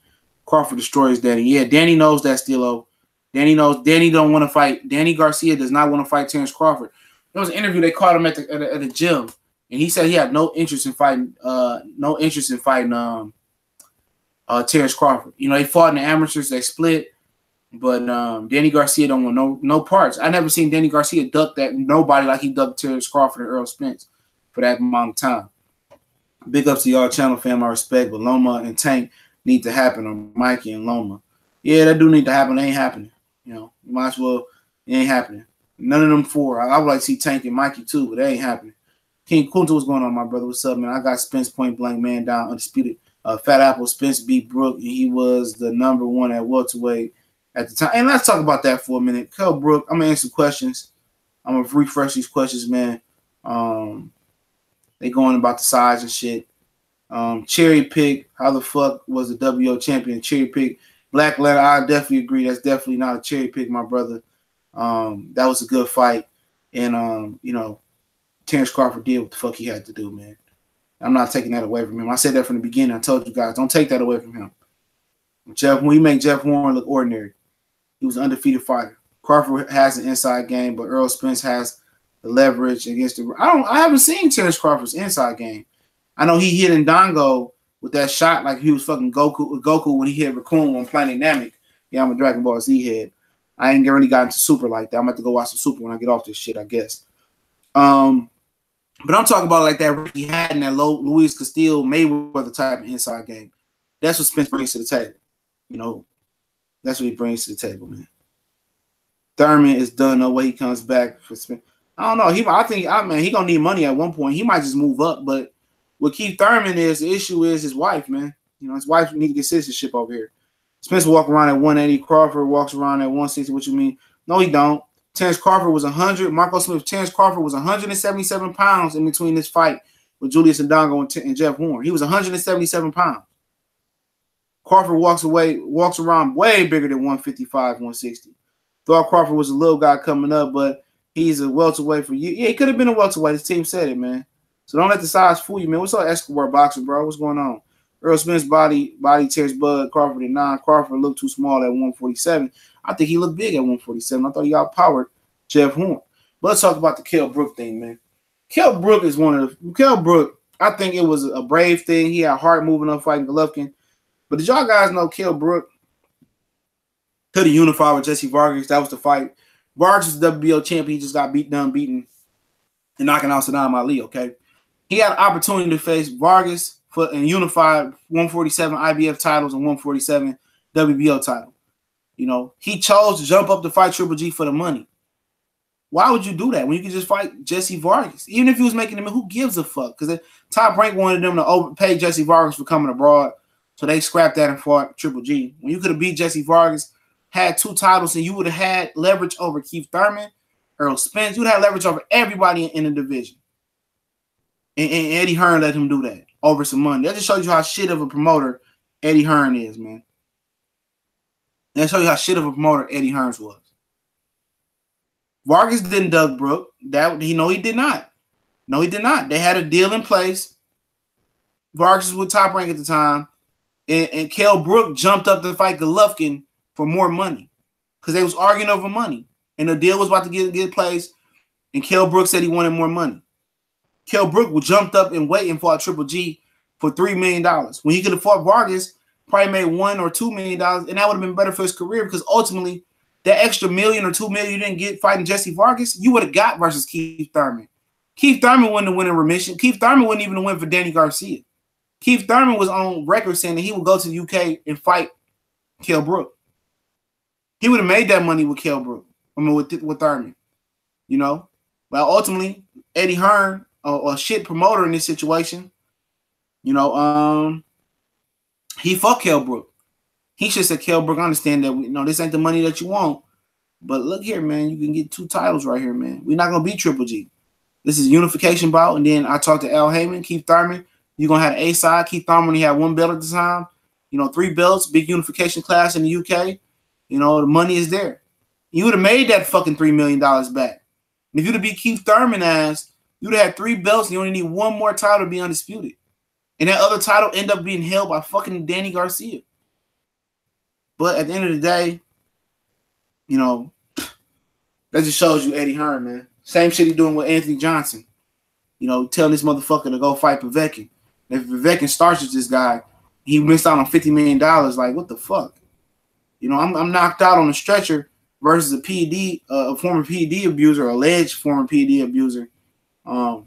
S1: Crawford destroys Danny. Yeah, Danny knows that, Stilo. Danny knows. Danny don't want to fight. Danny Garcia does not want to fight Terence Crawford. There was an interview they caught him at the gym, and he said he had no interest in fighting. Terence Crawford. They fought in the amateurs. They split, but Danny Garcia don't want no parts. I never seen Danny Garcia duck that nobody like he ducked Terence Crawford and Earl Spence for that amount of time. Big ups to y'all channel fam, I respect, but Loma and Tank need to happen, or Mikey and Loma. Yeah, that do need to happen. It ain't happening. You might as well, it ain't happening. None of them four. I would like to see Tank and Mikey too, but it ain't happening. King Kunta, what's going on, my brother? What's up, man? I got Spence point blank, man, down, undisputed. Fat Apple, Spence beat Brook, and he was the number one at welterweight at the time. And let's talk about that for a minute. Kell Brook, I'm going to answer questions. I'm going to refresh these questions, man. They going about the size and shit. Cherry pick. How the fuck was the WO champion? Cherry pick. Black letter. I definitely agree. That's definitely not a cherry pick, my brother. That was a good fight, and Terence Crawford did what the fuck he had to do, man. I'm not taking that away from him. I said that from the beginning. I told you guys, don't take that away from him. When we make Jeff Warren look ordinary, he was an undefeated fighter. Crawford has an inside game, but Errol Spence has the leverage against the. I haven't seen Terence Crawford's inside game. I know he hit Ndongo with that shot like he was fucking Goku when he hit Raccoon on Planet Namek. Yeah, I'm a Dragon Ball Z head. I ain't really got into Super like that. I'm about to go watch some Super when I get off this shit, I guess. But I'm talking about like that Ricky Hatton, that Luis Castillo Mayweather type of inside game. That's what Spence brings to the table. That's what he brings to the table, man. Thurman is done. No way he comes back for Spence. I don't know. I think he gonna need money at one point. He might just move up, but what Keith Thurman is, the issue is his wife, man. His wife need to get citizenship over here. Spence walk around at 180. Crawford walks around at 160. What you mean? No, he don't. Terence Crawford was 100. Marco Smith. Terence Crawford was 177 pounds in between this fight with Julius Ndongo and Jeff Horn. He was 177 pounds. Crawford walks around way bigger than 155, 160. Thought Crawford was a little guy coming up, but he's a welterweight for you. Yeah, he could have been a welterweight. His team said it, man. So don't let the size fool you, man. What's up, Escobar boxer, bro? What's going on? Earl Spence body tears Bud. Crawford at 9. Crawford looked too small at 147. I think he looked big at 147. I thought he outpowered Jeff Horn. But let's talk about the Kell Brook thing, man. Kell Brook is Kell Brook, I think it was a brave thing. He had heart moving up fighting Golovkin. But did y'all guys know Kell Brook could have unified with Jesse Vargas? That was the fight. Vargas was the WBO champion. He just got beaten and knocking out Saddam Ali, okay? He had an opportunity to face Vargas and unified 147 IBF titles and 147 WBO title. He chose to jump up to fight Triple G for the money. Why would you do that when you could just fight Jesse Vargas? Even if he was making them, who gives a fuck? Because Top Rank wanted them to overpay Jesse Vargas for coming abroad, so they scrapped that and fought Triple G. When you could have beat Jesse Vargas, had 2 titles, and you would have had leverage over Keith Thurman, Errol Spence. You would have leverage over everybody in the division. And Eddie Hearn let him do that over some money. That just shows you how shit of a promoter Eddie Hearn is, man. That shows you how shit of a promoter Eddie Hearns was. Vargas didn't duck Brook. He did not. No, he did not. They had a deal in place. Vargas was with Top Rank at the time. And Kell Brook jumped up to fight Golovkin for more money because they was arguing over money. and the deal was about to get placed, and Kell Brook said he wanted more money. Kell Brook jumped up and waited and fought Triple G for $3 million. When he could have fought Vargas, probably made $1 or $2 million, and that would have been better for his career because ultimately that extra $1 million or $2 million you didn't get fighting Jesse Vargas, you would have got versus Keith Thurman. Keith Thurman wouldn't have won in remission. Keith Thurman wouldn't even win for Danny Garcia. Keith Thurman was on record saying that he would go to the UK and fight Kell Brook. He would have made that money with Kell Brook. I mean, with Thurman, you know. But ultimately, Eddie Hearn, a shit promoter in this situation, you know, he fucked Kell Brook. He should say, Kell Brook, understand that this ain't the money that you want. But look here, man, you can get 2 titles right here, man. We're not gonna beat Triple G. This is unification bout, and then I talked to Al Heyman, Keith Thurman. You're gonna have the A side. Keith Thurman, he had 1 belt at the time. 3 belts, big unification class in the UK. The money is there. You would have made that fucking $3 million back. And if you'd have beat Keith Thurman ass, you'd have had 3 belts and you only need 1 more title to be undisputed. And that other title end up being held by fucking Danny Garcia. But at the end of the day, that just shows you Eddie Hearn, man. Same shit he doing with Anthony Johnson. Telling this motherfucker to go fight Povetkin. If Povetkin starts with this guy, he missed out on $50 million. Like, what the fuck? I'm knocked out on a stretcher versus a former PED abuser, alleged former PED abuser. And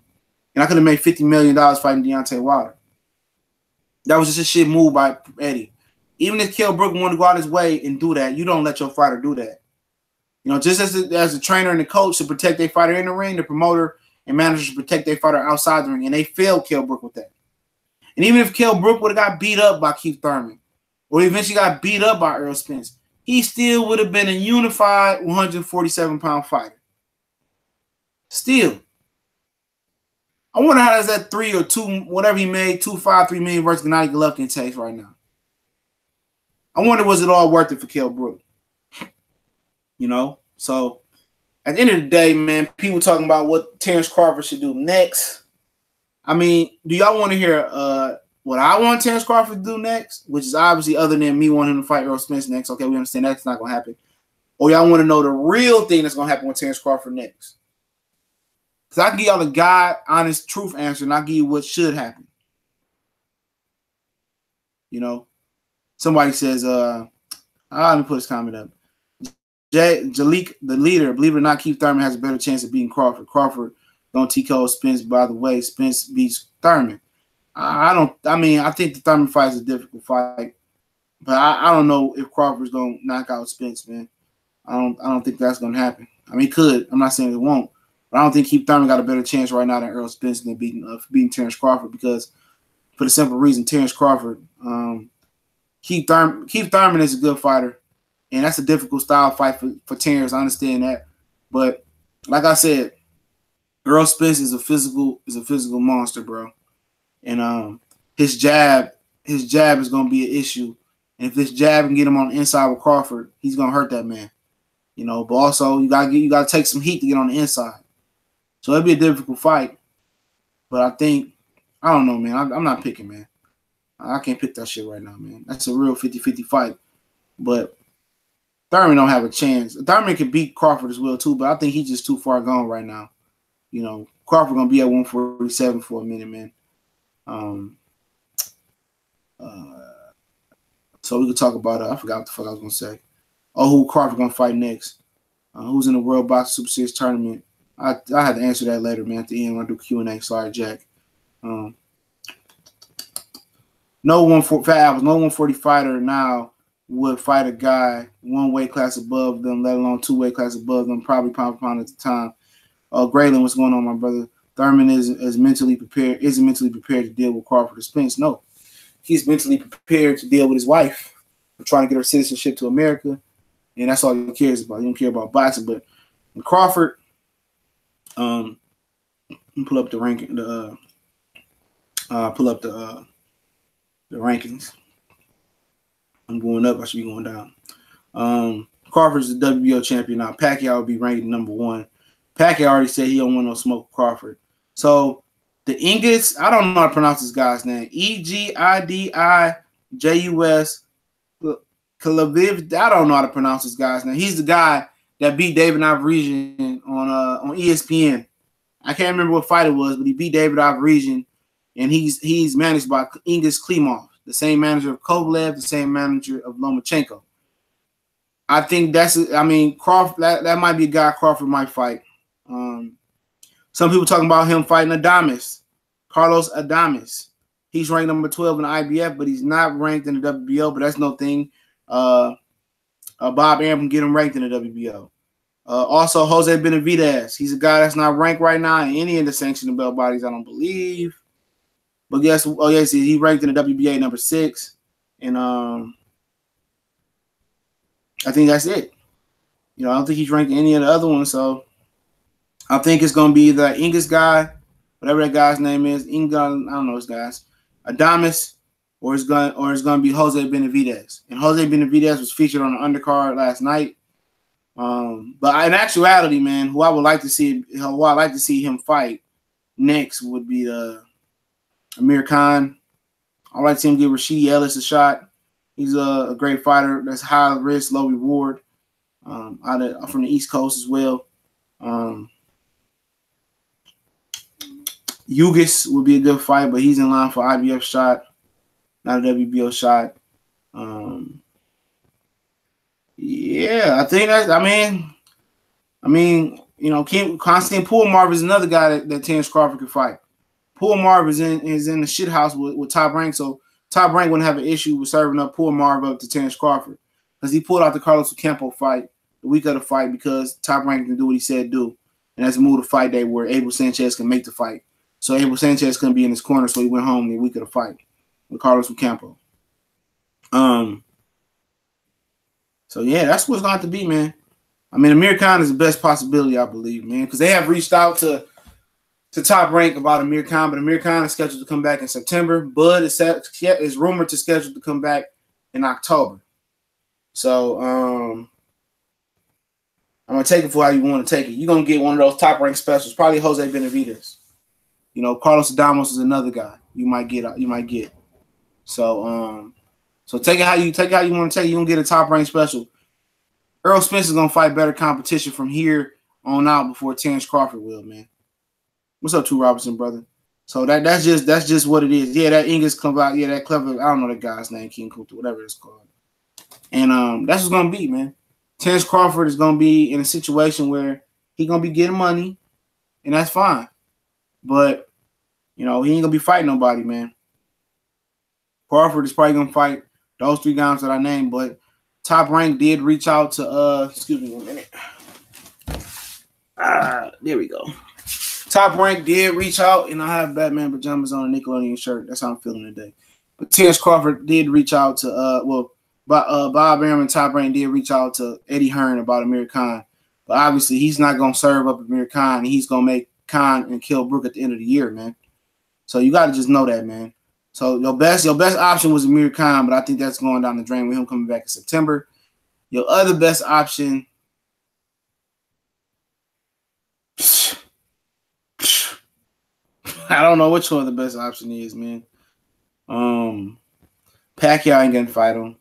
S1: I could have made $50 million fighting Deontay Wilder. That was just a shit move by Eddie. Even if Kell Brook wanted to go out his way and do that, you don't let your fighter do that. Just as a trainer and the coach should protect their fighter in the ring, the promoter and manager should protect their fighter outside the ring. And they failed Kell Brook with that. And even if Kell Brook would have got beat up by Keith Thurman, or eventually got beat up by Errol Spence, he still would have been a unified 147-pound fighter. Still. I wonder how does that 3 or 2, whatever he made, 2.53 million versus Gennady Golovkin takes right now. I wonder, was it all worth it for Kell Brook? So at the end of the day, man, people talking about what Terence Crawford should do next. I mean, do y'all want to hear what I want Terence Crawford to do next, which is obviously other than me wanting him to fight Errol Spence next? Okay, we understand that's not going to happen. Or y'all want to know the real thing that's going to happen with Terence Crawford next? Because I can give y'all the God, honest, truth answer, and I'll give you what should happen. Somebody says, let me put this comment up. Jalik, the leader, believe it or not, Keith Thurman has a better chance of beating Crawford. Crawford don't TKO Spence, by the way. Spence beats Thurman. I think the Thurman fight is a difficult fight. But I don't know if Crawford's gonna knock out Spence, man. I don't think that's gonna happen. I mean, it could. I'm not saying it won't. But I don't think Keith Thurman got a better chance right now than Errol Spence than beating Terence Crawford, because for the simple reason, Terence Crawford, Keith Thurman is a good fighter. And that's a difficult style fight for Terence. I understand that. But like I said, Errol Spence is a physical monster, bro. And his jab is gonna be an issue. And if this jab can get him on the inside with Crawford, he's gonna hurt that man. But also you gotta take some heat to get on the inside. So it'll be a difficult fight. But I don't know, man. I'm not picking, man. I can't pick that shit right now, man. That's a real 50-50 fight. But Thurman don't have a chance. Thurman can beat Crawford as well, too, but I think he's just too far gone right now. Crawford going to be at 147 for a minute, man. So we could talk about I forgot what the fuck I was going to say. Oh, who Crawford going to fight next? Who's in the World Boxing Super Series tournament? I have to answer that later, man, at the end when I do Q&A. Sorry, Jack. No 140 fighter now would fight a guy 1 weight class above them, let alone 2 weight class above them, probably pound for pound at the time. Graylin, what's going on, my brother? Thurman isn't mentally prepared to deal with Crawford or Spence. No, he's mentally prepared to deal with his wife. We're trying to get her citizenship to America, and that's all he cares about. He don't care about boxing. But Crawford, pull up the ranking. Pull up the rankings. I'm going up. I should be going down. Crawford's the WBO champion now. Pacquiao will be ranked number 1. Pacquiao already said he don't want no smoke with Crawford. So the Ingus, I don't know how to pronounce this guy's name. Egidijus Kalaviv. I don't know how to pronounce this guy's name. He's the guy that beat David Iverson on ESPN. I can't remember what fight it was, but he beat David Iverson, and he's managed by Ingus Klimov, the same manager of Kovalev, the same manager of Lomachenko. I think Crawford. That might be a guy Crawford might fight. Some people talking about him fighting Adames, Carlos Adames. He's ranked number 12 in the IBF, but he's not ranked in the WBO. But that's no thing. Bob Arum can get him ranked in the WBO. Also, Jose Benavidez. He's a guy that's not ranked right now in any of the sanctioned belt bodies, I don't believe. But yes, he ranked in the WBA number 6. And I think that's it. I don't think he's ranked in any of the other ones. So I think it's going to be the Ingus guy, whatever that guy's name is. I don't know his guys. Adames, or it's going to be Jose Benavidez. And Jose Benavidez was featured on the undercard last night. But in actuality, man, who I would like to see him fight next would be Amir Khan. I'd like to see him give Rashid Ellis a shot. He's a great fighter. That's high risk, low reward. From the East Coast as well. Ugis would be a good fight, but he's in line for IBF shot, not a WBO shot. Yeah, I think that. Constantine Poolmarv is another guy that Terence Crawford could fight. Poolmarv is in the shit house with Top Rank, so Top Rank wouldn't have an issue with serving up Poolmarv up to Terence Crawford because he pulled out the Carlos Ocampo fight the week of the fight because Top Rank can do what he said do, and that's a move to fight day where Abel Sanchez can make the fight. So Abel Sanchez couldn't be in his corner, so he went home the week of the fight with Carlos Ocampo. So yeah, that's what's going to be, man. Amir Khan is the best possibility, I believe, man, because they have reached out to Top Rank about Amir Khan, but Amir Khan is scheduled to come back in September. Bud is rumored to schedule to come back in October. So I'm gonna take it for how you want to take it. You're gonna get one of those Top Rank specials, probably Jose Benavidez. Carlos Adames is another guy you might get. So take it how you want to take it. You're gonna get a Top Rank special. Errol Spence is gonna fight better competition from here on out before Terence Crawford will, man. What's up, Two Robinson, brother? So that's just what it is. Yeah, that English comes out. Yeah, that clever. I don't know the guy's name, King Kuta, whatever it's called. And that's what's gonna be, man. Terence Crawford is gonna be in a situation where he's gonna be getting money, and that's fine. But he ain't gonna be fighting nobody, man. Crawford is probably gonna fight those 3 guys that I named, but Top Rank did reach out to excuse me 1 minute. There we go. Top Rank did reach out, and I have Batman pajamas on a Nickelodeon shirt. That's how I'm feeling today. But Terence Crawford did reach out to Bob Arum and Top Rank did reach out to Eddie Hearn about Amir Khan. But obviously he's not gonna serve up Amir Khan, and he's gonna make Khan and kill Brook at the end of the year, man. So you gotta just know that, man. So your best option was Amir Khan, but I think that's going down the drain with him coming back in September. Your other best option, I don't know which one the best option is, man. Pacquiao ain't gonna fight him.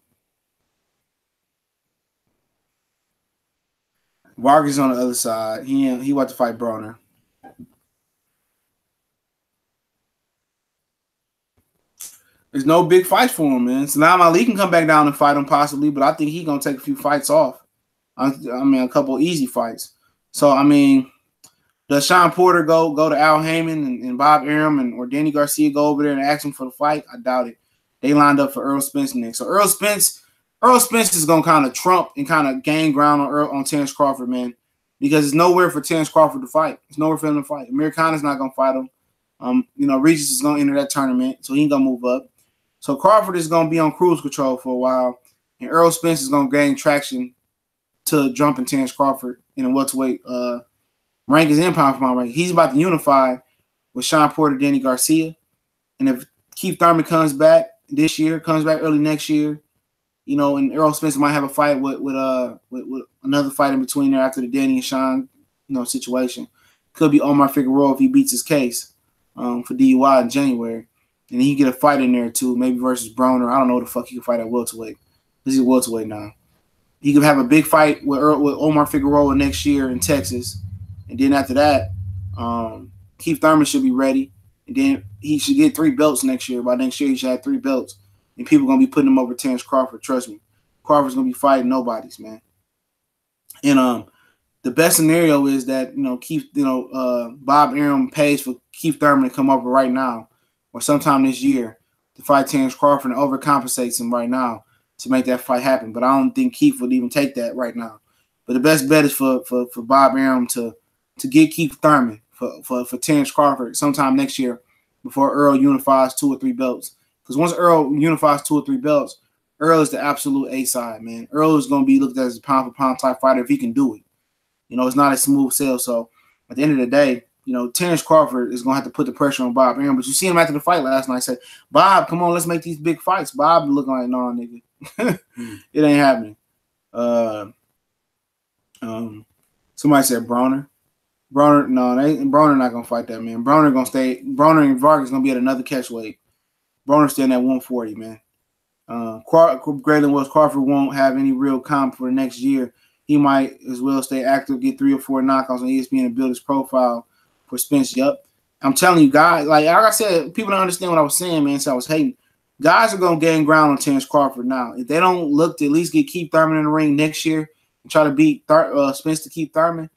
S1: Vargas on the other side. He want to fight Broner. There's no big fights for him, man. So now Ali can come back down and fight him possibly, but I think he's gonna take a few fights off. A couple easy fights. So does Sean Porter go to Al Heyman and Bob Arum or Danny Garcia go over there and ask him for the fight? I doubt it. They lined up for Errol Spence next. So Errol Spence is gonna kind of trump and kind of gain ground on Terence Crawford, man, because it's nowhere for Terence Crawford to fight. It's nowhere for him to fight. Amir Khan is not gonna fight him. Regis is gonna enter that tournament, so he ain't gonna move up. So Crawford is gonna be on cruise control for a while, and Errol Spence is gonna gain traction to jumping Terence Crawford in a welterweight rankings and pound for pound ranking. He's about to unify with Sean Porter, Danny Garcia, and if Keith Thurman comes back this year, comes back early next year, and Errol Spence might have a fight with another fight in between there after the Danny and Sean, situation. Could be Omar Figueroa if he beats his case for DUI in January. And he get a fight in there too, maybe versus Broner. I don't know what the fuck he can fight at welterweight. This is welterweight now. he could have a big fight with Omar Figueroa next year in Texas, and then after that, Keith Thurman should be ready, and then he should get 3 belts next year. By next year, he should have 3 belts, and people are gonna be putting him over Terence Crawford. Trust me, Crawford's gonna be fighting nobodies, man. And the best scenario is that Bob Arum pays for Keith Thurman to come over right now or sometime this year to fight Terence Crawford and overcompensates him right now to make that fight happen. But I don't think Keith would even take that right now. But the best bet is for Bob Arum to get Keith Thurman for Terence Crawford sometime next year before Errol unifies 2 or 3 belts. Because once Errol unifies 2 or 3 belts, Errol is the absolute A-side, man. Errol is going to be looked at as a pound-for-pound type fighter if he can do it. It's not a smooth sale. So at the end of the day, Terence Crawford is going to have to put the pressure on Bob Arum. But you see him after the fight last night say, Bob, come on, let's make these big fights. Bob looking like, no, nigga. It ain't happening. Somebody said Broner. Broner not going to fight that, man. Broner going to stay. Broner and Vargas going to be at another catch weight. Broner staying at 140, man. Graylin Wells Crawford won't have any real comp for the next year. He might as well stay active, get 3 or 4 knockouts on ESPN and build his profile for Spence. Yup. I'm telling you, guys, like I said, people don't understand what I was saying, man, so I was hating. Guys are going to gain ground on Terence Crawford now. If they don't look to at least get Keith Thurman in the ring next year and try to beat Spence to Keith Thurman,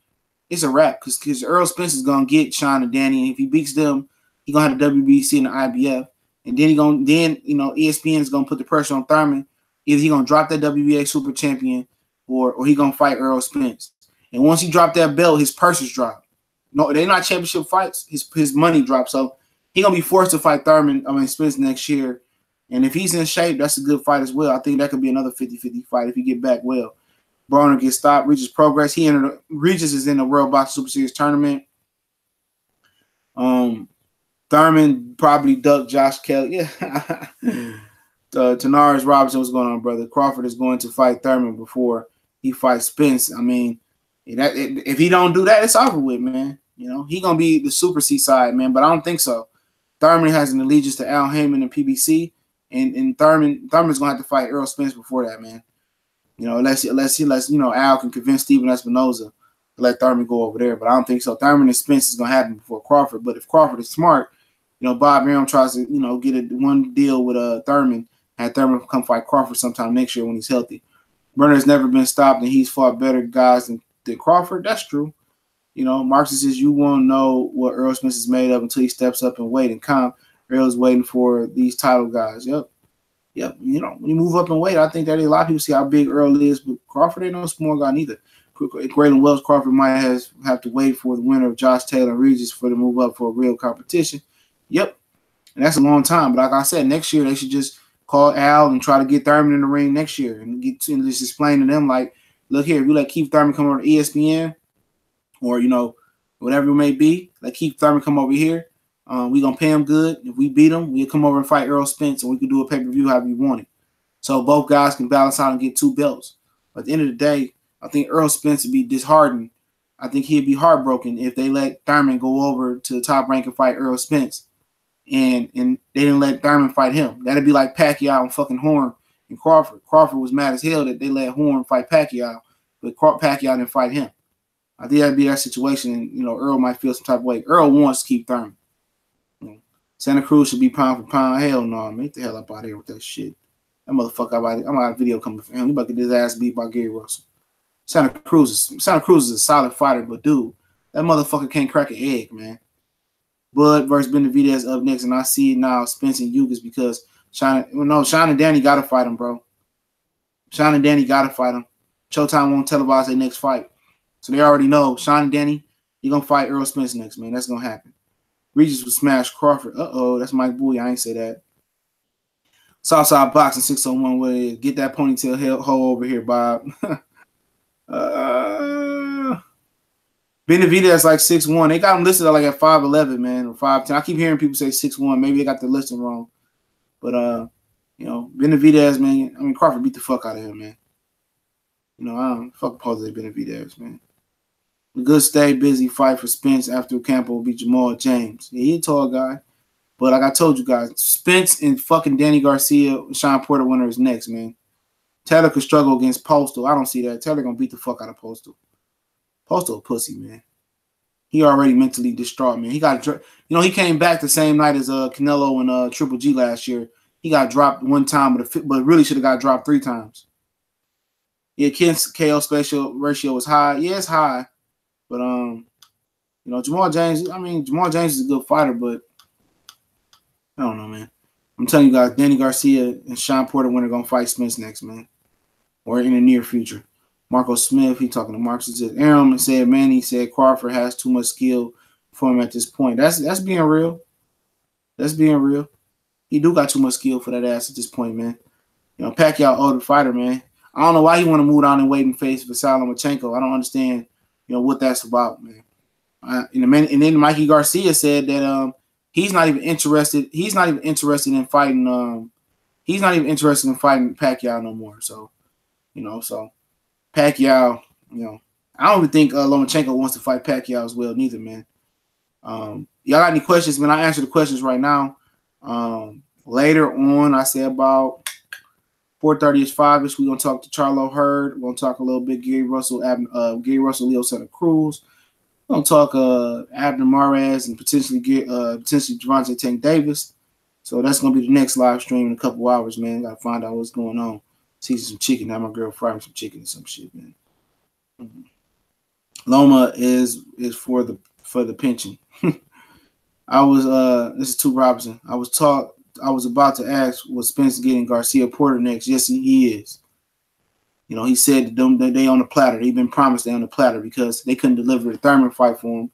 S1: it's a wrap because Errol Spence is going to get Sean and Danny, and if he beats them, he's going to have the WBC and the IBF. And then ESPN is going to put the pressure on Thurman. Either he's going to drop that WBA super champion or he going to fight Errol Spence. And once he dropped that belt, his purses drop. No, they're not championship fights. His money drops. So he's going to be forced to fight Spence next year. And if he's in shape, that's a good fight as well. I think that could be another 50-50 fight if he get back well. Broner gets stopped. Regis progress. Regis is in the World Boxing Super Series tournament. Thurman probably ducked Josh Kelly. Yeah. Tanaris Robinson, what's going on, brother? Crawford is going to fight Thurman before he fights Spence. I mean, if he don't do that, it's over with, man. He going to be the Super C side, man, but I don't think so. Thurman has an allegiance to Al Heyman and PBC, and Thurman's going to have to fight Errol Spence before that, man. Unless Al can convince Steven Espinoza to let Thurman go over there, but I don't think so. Thurman and Spence is going to happen before Crawford, but if Crawford is smart, Bob Arum tries to, get one deal with Thurman, and Thurman come fight Crawford sometime next year when he's healthy. Burner has never been stopped, and he's fought better guys than Crawford. That's true. Marxist says you won't know what Errol Spence is made of until he steps up and weight and comp. Errol's waiting for these title guys. Yep. When you move up in weight, I think that a lot of people see how big Errol is, but Crawford ain't no small guy neither. Graylin Wells Crawford might have to wait for the winner of Josh Taylor and Regis for to move up for a real competition. Yep. And that's a long time. But like I said, next year they should just call Al and try to get Thurman in the ring next year and just explain to them, like, look here, if you let Keith Thurman come over to ESPN or, whatever it may be, let Keith Thurman come over here. We're going to pay him good. If we beat him, we'll come over and fight Errol Spence, and we can do a pay-per-view however you want it. So both guys can balance out and get 2 belts. But at the end of the day, I think Errol Spence would be disheartened. I think he'd be heartbroken if they let Thurman go over to the top rank and fight Errol Spence. And they didn't let Thurman fight him. That'd be like Pacquiao and fucking Horn and Crawford. Crawford was mad as hell that they let Horn fight Pacquiao, but Pacquiao didn't fight him. I think that'd be that situation, and Errol might feel some type of way. Errol wants to keep Thurman. Santa Cruz should be pound for pound. Hell no, man. Get the hell up out of here with that shit. That motherfucker, I'm out of video coming for him. He about to get his ass beat by Gary Russell. Santa Cruz is a solid fighter, but dude, that motherfucker can't crack an egg, man. Bud versus Benavidez up next, and I see it now, Spence and Yugas, because Sean and Danny got to fight him, bro. Sean and Danny got to fight him. Showtime won't televise their next fight. So they already know Sean and Danny, you're going to fight Errol Spence next, man. That's going to happen. Regis will smash Crawford. Uh-oh, that's Mike Bowie. I ain't say that. Southside Boxing 601 way. Get that ponytail hoe over here, Bob. Benavidez like 6'1". They got him listed like at 5'11", man, or 5'10". I keep hearing people say 6'1". Maybe they got the listing wrong. But Benavidez, man. I mean, Crawford beat the fuck out of him, man. I don't fuck Jose Benavidez, man. A good stay busy fight for Spence after Campo beat Jamal James. Yeah, he's a tall guy. But like I told you guys, Spence and fucking Danny Garcia, Sean Porter winner is next, man. Taylor could struggle against Postal. I don't see that. Taylor gonna beat the fuck out of Postal. Postal a pussy, man. He already mentally distraught, man. He got, he came back the same night as Canelo and Triple G last year. He got dropped one time, but really should have got dropped 3 times. Yeah, Ken's KO special ratio was high. Yeah, it's high, but Jamal James. I mean, Jamal James is a good fighter, but I don't know, man. I'm telling you guys, Danny Garcia and Sean Porter when they're gonna fight Spence next, man, or in the near future. Marco Smith, he talking to Marcus. He said, Errol said, man, he said Crawford has too much skill for him at this point. That's being real. That's being real. He do got too much skill for that ass at this point, man. Pacquiao older fighter, man. I don't know why he want to move down and wait and face Vasily Lomachenko. I don't understand, what that's about, man. And then Mikey Garcia said that he's not even interested. He's not even interested in fighting. He's not even interested in fighting Pacquiao no more. So, so. Pacquiao, I don't even think Lomachenko wants to fight Pacquiao as well, neither, man. Y'all got any questions, man? I answer the questions right now. Later on, I say about 4:30-ish, 5-ish, we're gonna talk to Charlo Hurd. We're gonna talk a little bit Gary Russell, Leo Santa Cruz. We're gonna talk Abner Mares and potentially Gervonta Tank Davis. So that's gonna be the next live stream in a couple hours, man. Gotta find out what's going on. See some chicken. Have my girl fry me some chicken and some shit, man. Loma is for the pension. This is Tu Robinson. I was about to ask, was Spence getting Garcia Porter next? Yes, he is. He said that they on the platter. They've been promised they on the platter because they couldn't deliver the Thurman fight for him.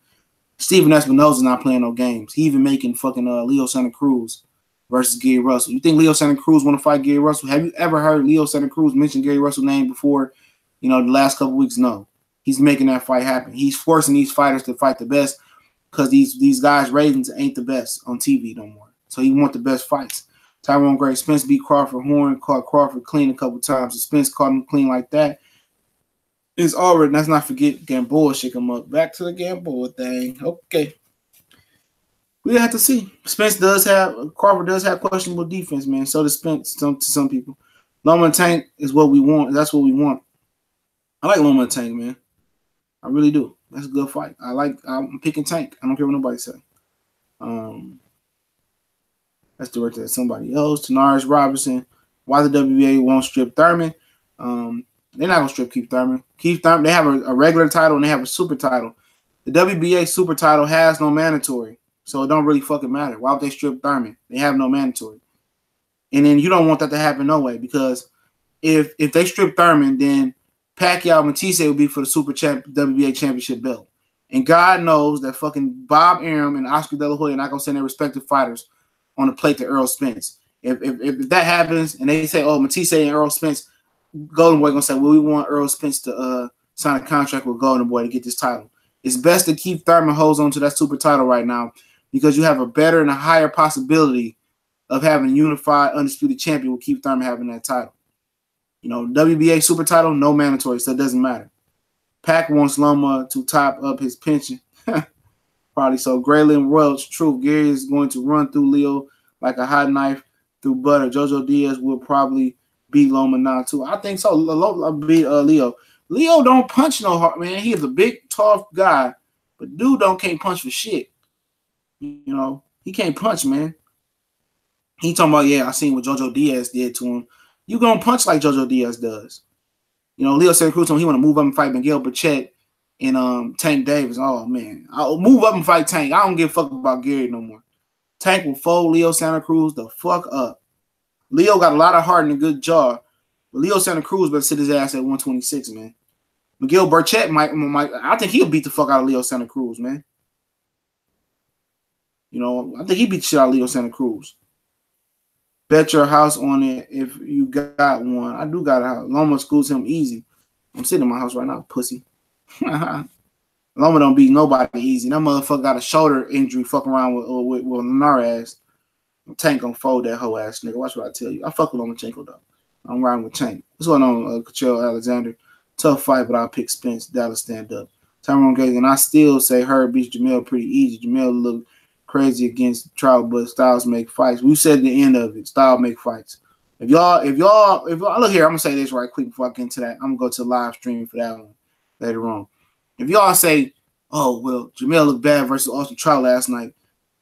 S1: Steven Espinosa not playing no games. He even making fucking Leo Santa Cruz versus Gary Russell. You think Leo Santa Cruz want to fight Gary Russell? Have you ever heard Leo Santa Cruz mention Gary Russell's name before, the last couple weeks? No. He's making that fight happen. He's forcing these fighters to fight the best because these guys' ratings ain't the best on TV no more. So he want the best fights. Tyrone Gray, Spence beat Crawford. Horn caught Crawford clean a couple times. If Spence caught him clean like that, it's already, let's not forget Gamboa shake him up. Back to the Gamboa thing. Okay. We have to see. Crawford does have questionable defense, man. So does Spence to some people. Loma and Tank is what we want. That's what we want. I like Loma and Tank, man. I really do. That's a good fight. I'm picking Tank. I don't care what nobody say. That's directed at somebody else. Tanaris Robinson. Why the WBA won't strip Thurman? They're not gonna strip Keith Thurman. They have a regular title and they have a super title. The WBA super title has no mandatory. So it don't really fucking matter. Why would they strip Thurman? They have no mandatory. And then you don't want that to happen no way, because if they strip Thurman, then Pacquiao Matisse would be for the WBA championship belt. And God knows that fucking Bob Arum and Oscar De La Hoya are not going to send their respective fighters on the plate to Errol Spence. If that happens and they say, oh, Matisse and Errol Spence, Golden Boy going to say, well, we want Errol Spence to sign a contract with Golden Boy to get this title. It's best to keep Thurman holds on to that super title right now, because you have a better and a higher possibility of having a unified, undisputed champion with Keith Thurman having that title. WBA super title, no mandatory, so it doesn't matter. Pac wants Loma to top up his pension. Probably so. Graylin Welch, truth. Gary is going to run through Leo like a hot knife through butter. Jojo Diaz will probably beat Loma now, too. I think so. I'll beat Leo. Leo don't punch no hard, man. He is a big, tough guy, but dude can't punch for shit. He can't punch, man. He talking about, yeah, I seen what Jojo Diaz did to him. You gonna punch like Jojo Diaz does. Leo Santa Cruz told him he want to move up and fight Miguel Burchett and Tank Davis. Oh, man. I'll move up and fight Tank. I don't give a fuck about Gary no more. Tank will fold Leo Santa Cruz the fuck up. Leo got a lot of heart and a good jaw. But Leo Santa Cruz better sit his ass at 126, man. Miguel Burchett might I think he'll beat the fuck out of Leo Santa Cruz, man. I think he beat the shit out of Leo Santa Cruz. Bet your house on it if you got one. I do got a house. Loma schools him easy. I'm sitting in my house right now, pussy. Loma don't beat nobody easy. That motherfucker got a shoulder injury fucking around with Linares. Tank gonna fold that whole ass nigga. Watch what I tell you. I fuck with Lomachenko though. I'm riding with Tank. What's going on, Cachel Alexander? Tough fight, but I'll pick Spence. Dallas stand up. Tyrone Gage, and I still say Herb beats Jamel pretty easy. Jamel looked crazy against Trout, but Styles make fights. We said the end of it. Styles make fights. If y'all look here, I'm gonna say this right quick before I get into that. I'm gonna go to the live stream for that one later on. If y'all say, oh well, Jamel looked bad versus Austin Trout last night,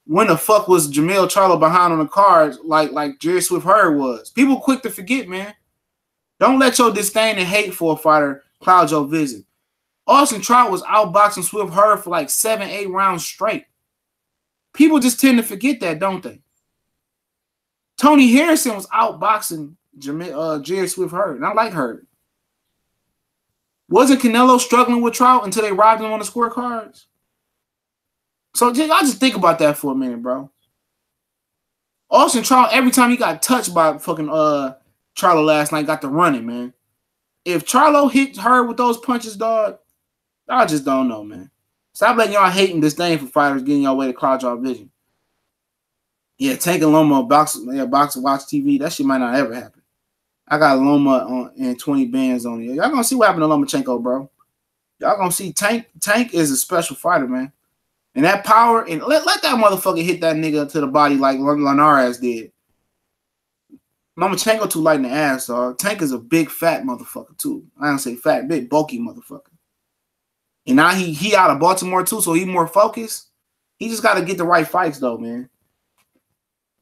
S1: when the fuck was Jamel Charlo behind on the cards like Jerry Swift Hurd was? People quick to forget, man. Don't let your disdain and hate for a fighter cloud your vision. Austin Trout was outboxing Swift Hurd for like 7-8 rounds straight. People just tend to forget that, don't they? Tony Harrison was outboxing Jerry Swift Hurd, and I like Hurd. Wasn't Canelo struggling with Trout until they robbed him on the scorecards? So I just think about that for a minute, bro. Austin Trout, every time he got touched by fucking Charlo last night, got to running, man. If Charlo hit Hurd with those punches, dog, I just don't know, man. Stop letting y'all hating disdain for fighters getting y'all way to cloud y'all vision. Yeah, Tank and Loma box watch TV. That shit might not ever happen. I got Loma on and 20 bands on it. Y'all gonna see what happened to Lomachenko, bro. Y'all gonna see Tank. Tank is a special fighter, man. And that power, and let that motherfucker hit that nigga to the body like Linares did. Lomachenko too light in the ass, dog. Tank is a big fat motherfucker too. I don't say fat, big bulky motherfucker. And now he out of Baltimore too, so he more focused. He just got to get the right fights though, man.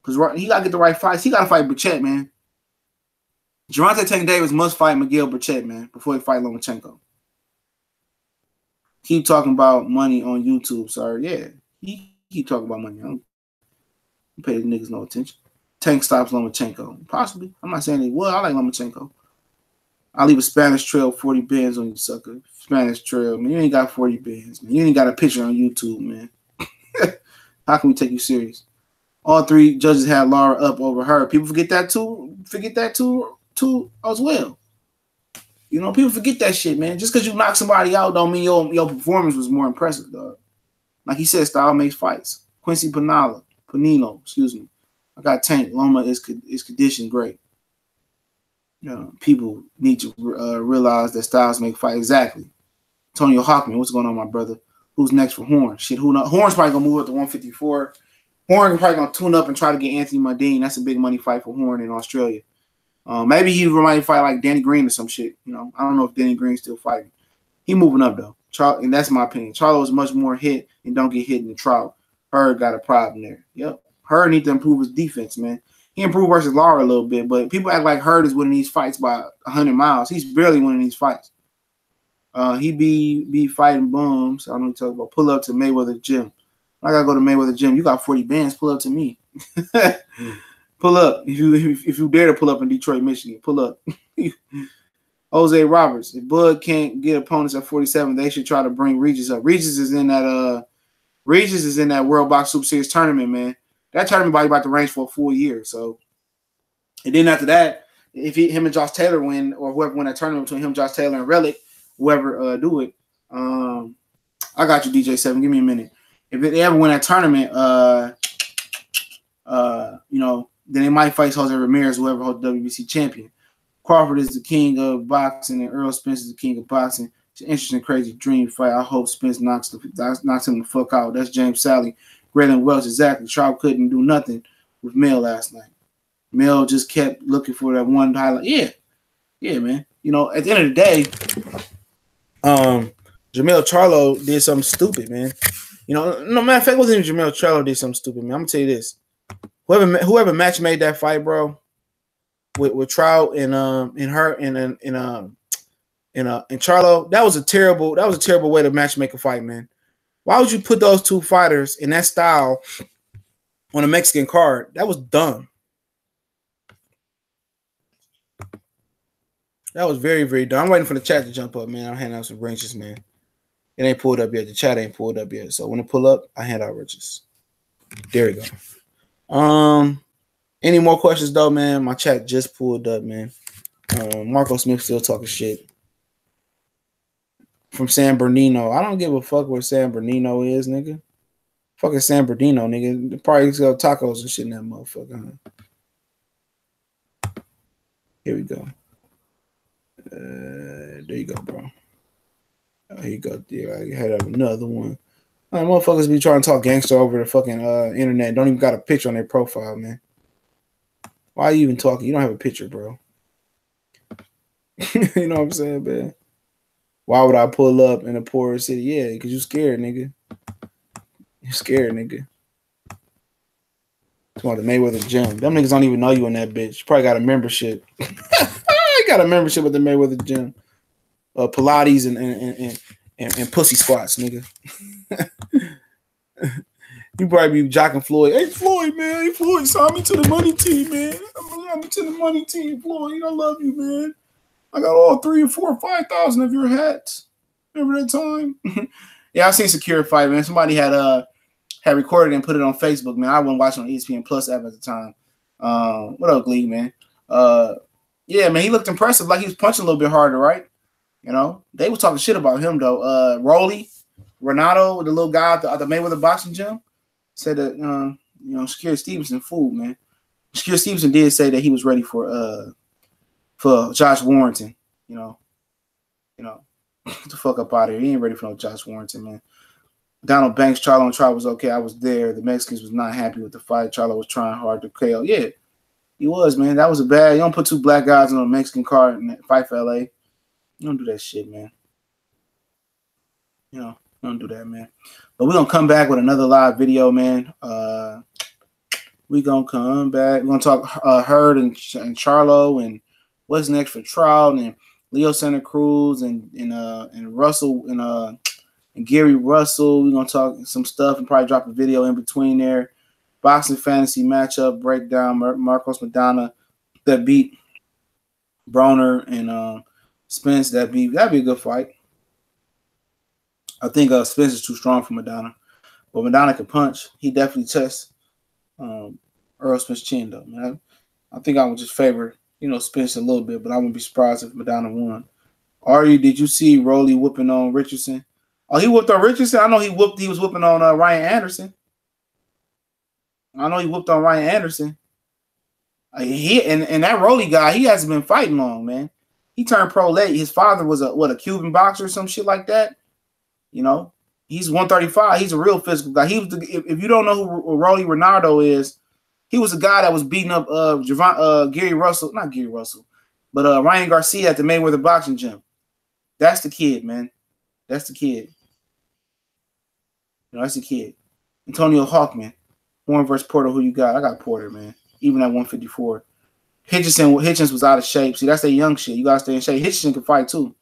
S1: Because he got to get the right fights. He got to fight Burchett, man. Gervonta Tank Davis must fight Miguel Burchett, man, before he fight Lomachenko. Keep talking about money on YouTube, sir. Yeah, he keep talking about money. I don't pay the niggas no attention. Tank stops Lomachenko. Possibly. I'm not saying he will. I like Lomachenko. I'll leave a Spanish Trail 40 bands on you, sucker. Spanish Trail, man. You ain't got 40 bands, man. You ain't got a picture on YouTube, man. How can we take you serious? All three judges had Lara up over her. People forget that too. Forget that too as well. You know, people forget that shit, man. Just because you knock somebody out don't mean your performance was more impressive, dog. Like he said, style makes fights. Quincy Panino, excuse me. I got Tank. Loma is conditioned great. You know, people need to realize that styles make fight. Exactly. Antonio Hawkman, what's going on, my brother? Who's next for Horn? Shit, who knows? Horn's probably gonna move up to 154. Horn probably gonna tune up and try to get Anthony Mundine. That's a big money fight for Horn in Australia. Maybe he might fight like Danny Green or some shit. You know, I don't know if Danny Green's still fighting. He moving up though. And that's my opinion. Charlo is much more hit and don't get hit in the Trout. Hurd got a problem there. Yep. Hurd need to improve his defense, man. He improved versus Lara a little bit, but people act like Hurd is winning these fights by 100 miles. He's barely winning these fights. He be fighting bums. I don't know what you're talking about. Pull up to Mayweather gym. I gotta go to Mayweather gym. You got 40 bands. Pull up to me. Pull up if you dare to pull up in Detroit, Michigan. Pull up. Jose Roberts. If Bud can't get opponents at 47, they should try to bring Regis up. Regis is in that World Box Super Series tournament, man. That tournament about to range for a full year. So, and then after that, if him and Josh Taylor win, or whoever win that tournament between him, Josh Taylor, and Relic, whoever do it, I got you, DJ7. Give me a minute. If they ever win that tournament, you know, then they might fight Jose Ramirez, whoever holds the WBC champion. Crawford is the king of boxing, and Errol Spence is the king of boxing. It's an interesting, crazy dream fight. I hope Spence knocks him the fuck out. That's James Sally. Graylin Welch, exactly. Trout couldn't do nothing with Mel last night. Mel just kept looking for that one highlight. Yeah, man. You know, at the end of the day, Jamel Charlo did something stupid, man. You know, no matter of fact, it wasn't even Jamel Charlo did something stupid, man. I'm gonna tell you this: whoever match made that fight, bro, with Trout and Charlo, that was a terrible way to match make a fight, man. Why would you put those two fighters in that style on a Mexican card? That was dumb. That was very, very dumb. I'm waiting for the chat to jump up, man. I'll hand out some ranges, man. It ain't pulled up yet. The chat ain't pulled up yet. So when it pull up, I hand out ranges. There we go. Any more questions though, man? My chat just pulled up, man. Marco Smith still talking shit. From San Bernardino. I don't give a fuck where San Bernardino is, nigga. Fucking San Bernardino, nigga. They probably sell tacos and shit in that motherfucker. Huh? Here we go. There you go, bro. Oh, here you go. Yeah, I had another one. Motherfuckers be trying to talk gangster over the fucking internet. Don't even got a picture on their profile, man. Why are you even talking? You don't have a picture, bro. You know what I'm saying, man? Why would I pull up in a poor city? Yeah, because you scared, nigga. You scared, nigga. It's about the Mayweather gym. Them niggas don't even know you in that bitch. You probably got a membership. You got a membership with the Mayweather gym. Pilates and pussy squats, nigga. You probably be jocking Floyd. Hey, Floyd, man. Hey, Floyd, sign me to the money team, man. I'm to the money team, Floyd. I love you, man. I got all 3 or 4 or 5,000 of your hats. Remember that time? Yeah, I seen Secure Fight, man. Somebody had recorded and put it on Facebook, man. I wasn't watching on ESPN Plus app at the time. What up, Glee, man? Yeah, man, he looked impressive, like he was punching a little bit harder, right? You know, they were talking shit about him though. Rolly, Renato, the little guy at the Mayweather boxing gym, said that you know, Shakir Stevenson fooled, man. Shakir Stevenson did say that he was ready for Josh Warrington. You know, get the fuck up out of here. He ain't ready for no Josh Warrington, man. Donald Banks, Charlo and Trout was okay. I was there. The Mexicans was not happy with the fight. Charlo was trying hard to KO. Yeah, he was, man. That was a bad. You don't put 2 black guys on a Mexican card and fight for LA. You don't do that shit, man. You know, don't do that, man. But we're gonna come back with another live video, man. We're gonna come back. We're gonna talk Hurd and Charlo and what's next for Trout and Leo Santa Cruz and Russell and Gary Russell. We're gonna talk some stuff and probably drop a video in between there. Boxing fantasy matchup breakdown. Marcos Madonna that beat Broner and Spence. That'd be a good fight. I think Spence is too strong for Madonna, but Madonna can punch. He definitely tests Errol Spence chin though, man. I think I would just favor, you know, Spence a little bit, but I wouldn't be surprised if Madonna won. Did you see Rolly whooping on Richardson? Oh, he whooped on Richardson. I know he was whooping on Ryan Anderson. I know he whooped on Ryan Anderson. And that Rolly guy, he hasn't been fighting long, man. He turned pro late. His father was a Cuban boxer or some shit like that. You know, he's 135. He's a real physical guy. He was if you don't know who Rolly Renardo is, he was a guy that was beating up Gary Russell, not Gary Russell, but Ryan Garcia at the Mayweather boxing gym. That's the kid, man. That's the kid. You know, that's the kid. Antonio Hawkman. Horn versus Porter, who you got? I got Porter, man. Even at 154. Hitchens was out of shape. See, that's that young shit. You gotta stay in shape. Hitchens can fight too.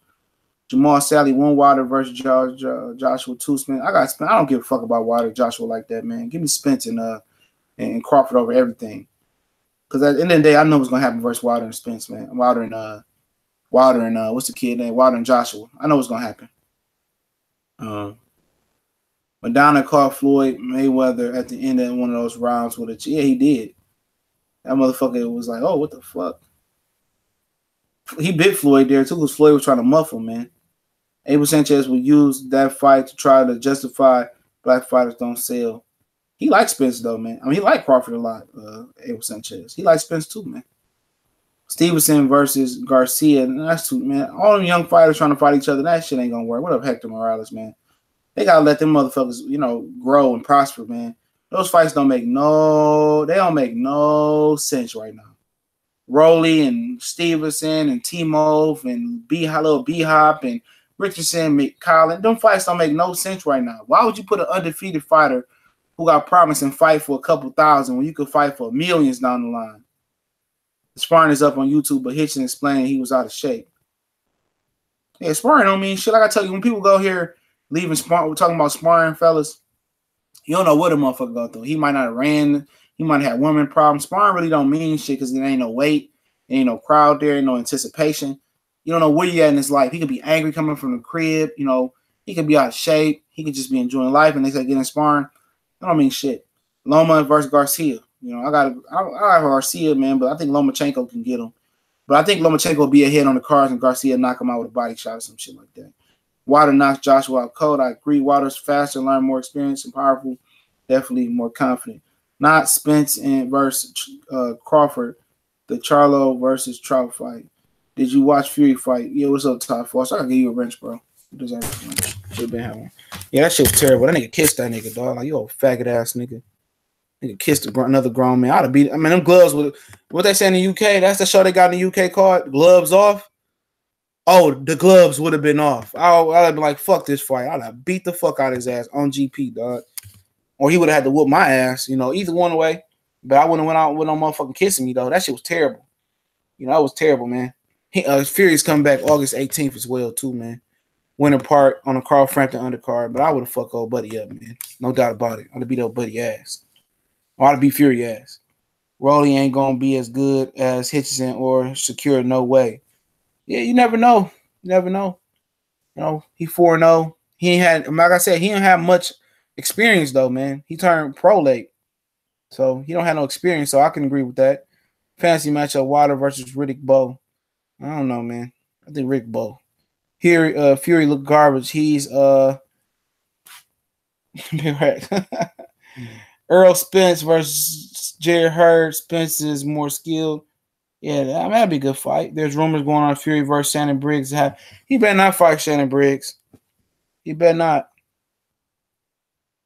S1: Jamal Sally, one Wilder versus Joshua, 2 Spence. I got Spence. I don't give a fuck about Wilder, Joshua like that, man. Give me Spence and Crawford over everything. Because at the end of the day, I know what's gonna happen versus Wilder and Spence, man. Wilder and what's the kid name? Wilder and Joshua. I know what's gonna happen. Madonna caught Floyd Mayweather at the end of one of those rounds with a yeah, he did. That motherfucker was like, oh, what the fuck? He bit Floyd there too, because Floyd was trying to muffle, man. Abel Sanchez would use that fight to try to justify black fighters don't sell. He likes Spence though, man. I mean, he liked Crawford a lot, Abel Sanchez. He likes Spence too, man. Stevenson versus Garcia. That's too, man. All them young fighters trying to fight each other, that shit ain't gonna work. What up, Hector Morales, man? They gotta let them motherfuckers, you know, grow and prosper, man. Those fights don't make no sense right now. Rolly and Stevenson and T-Move and little B-Hop and Richardson, McCollin. Them fights don't make no sense right now. Why would you put an undefeated fighter who got promising fight for a couple thousand when you could fight for millions down the line? The sparring is up on YouTube, but Hitchens explained he was out of shape. Yeah, sparring don't mean shit. Like I tell you, when people go here leaving sparring, we're talking about sparring, fellas. You don't know what a motherfucker go through. He might not have ran. He might have had woman problems. Sparring really don't mean shit because there ain't no weight. There ain't no crowd there. Ain't no anticipation. You don't know where you at in his life. He could be angry coming from the crib. You know, he could be out of shape. He could just be enjoying life. And they say get in sparring. That don't mean shit. Loma versus Garcia. You know, I got Garcia, man, but I think Lomachenko can get him. But I think Lomachenko will be ahead on the cards and Garcia knock him out with a body shot or some shit like that. Wilder knocks Joshua out cold. I agree. Wilder's faster, learn more experience and powerful. Definitely more confident. Not Spence and versus Crawford, the Charlo versus Trout fight. Did you watch Fury fight? Yeah, what's up, Top Force? I gotta give you a wrench, bro. You deserve it. Should have been having one. Yeah, that shit was terrible. That nigga kissed that nigga, dog. Like, you old faggot ass nigga. Nigga kissed another grown man. I'd have beat. I mean, them gloves would. What they say in the UK? That's the show they got in the UK called Gloves Off. Oh, the gloves would have been off. I'd have been like, fuck this fight. I'd have beat the fuck out of his ass on GP, dog. Or he would have had to whoop my ass, either one way. But I wouldn't have went out with no motherfucking kissing me, though. That shit was terrible. That was terrible, man. Fury's coming back August 18th as well, too, man. Winter part on a Carl Frampton undercard. But I would have fucked old buddy up, man. No doubt about it. I'd have beat old buddy ass. Or I'd have beat Fury ass. Rolly ain't going to be as good as Hitchison or Secure, no way. Yeah, you never know. You never know. He 4-0. He ain't had, like I said, he didn't have much experience, though, man. He turned pro late. So he don't have no experience, so I can agree with that. Fantasy matchup, Wilder versus Riddick Bowe. I don't know, man. I think Rick Bowe. Here, Fury look garbage. He's Errol Spence versus Jared Hurd. Spence is more skilled. Yeah, that'd be a good fight. There's rumors going on Fury versus Shannon Briggs. He better not fight Shannon Briggs. He better not.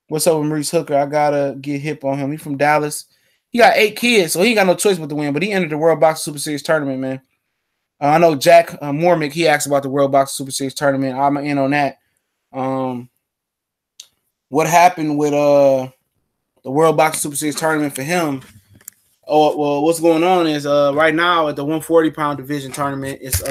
S1: What's up with Maurice Hooker? I gotta get hip on him. He from Dallas. He got 8 kids, so he ain't got no choice but to win. But he entered the World Boxing Super Series tournament, man. I know Jack Mormick, he asked about the World Boxing Super Series tournament. I'm in on that. What happened with the World Boxing Super Series tournament for him? Oh, well, what's going on is right now at the 140-pound division tournament, it's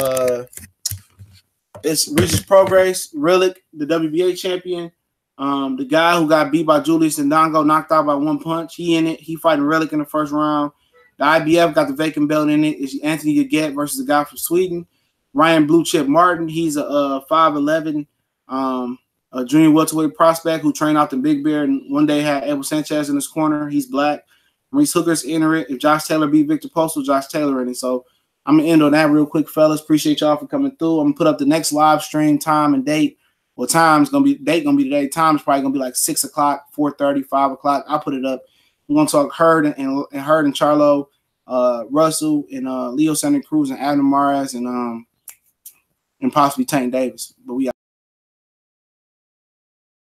S1: Regis Prograis, Rillick, the WBA champion. The guy who got beat by Julius Ndongo, knocked out by 1 punch. He in it. He fighting Rillick in the first round. The IBF got the vacant belt in it. It's Anthony Gaget versus the guy from Sweden. Ryan Blue Chip Martin. He's a 5'11", a junior welterweight prospect who trained out the Big Bear and one day had Abel Sanchez in his corner. He's black. Maurice Hooker's in it. If Josh Taylor beat Victor Postal, Josh Taylor in it. So I'm going to end on that real quick, fellas. Appreciate y'all for coming through. I'm going to put up the next live stream time and date. Well, time's going to be, date going to be today. Time's probably going to be like 6 o'clock, 4:30, 5 o'clock. I'll put it up. We're going to talk Hurd and Charlo, Russell and Leo Santa Cruz and Adam Mares and possibly Tank Davis. But we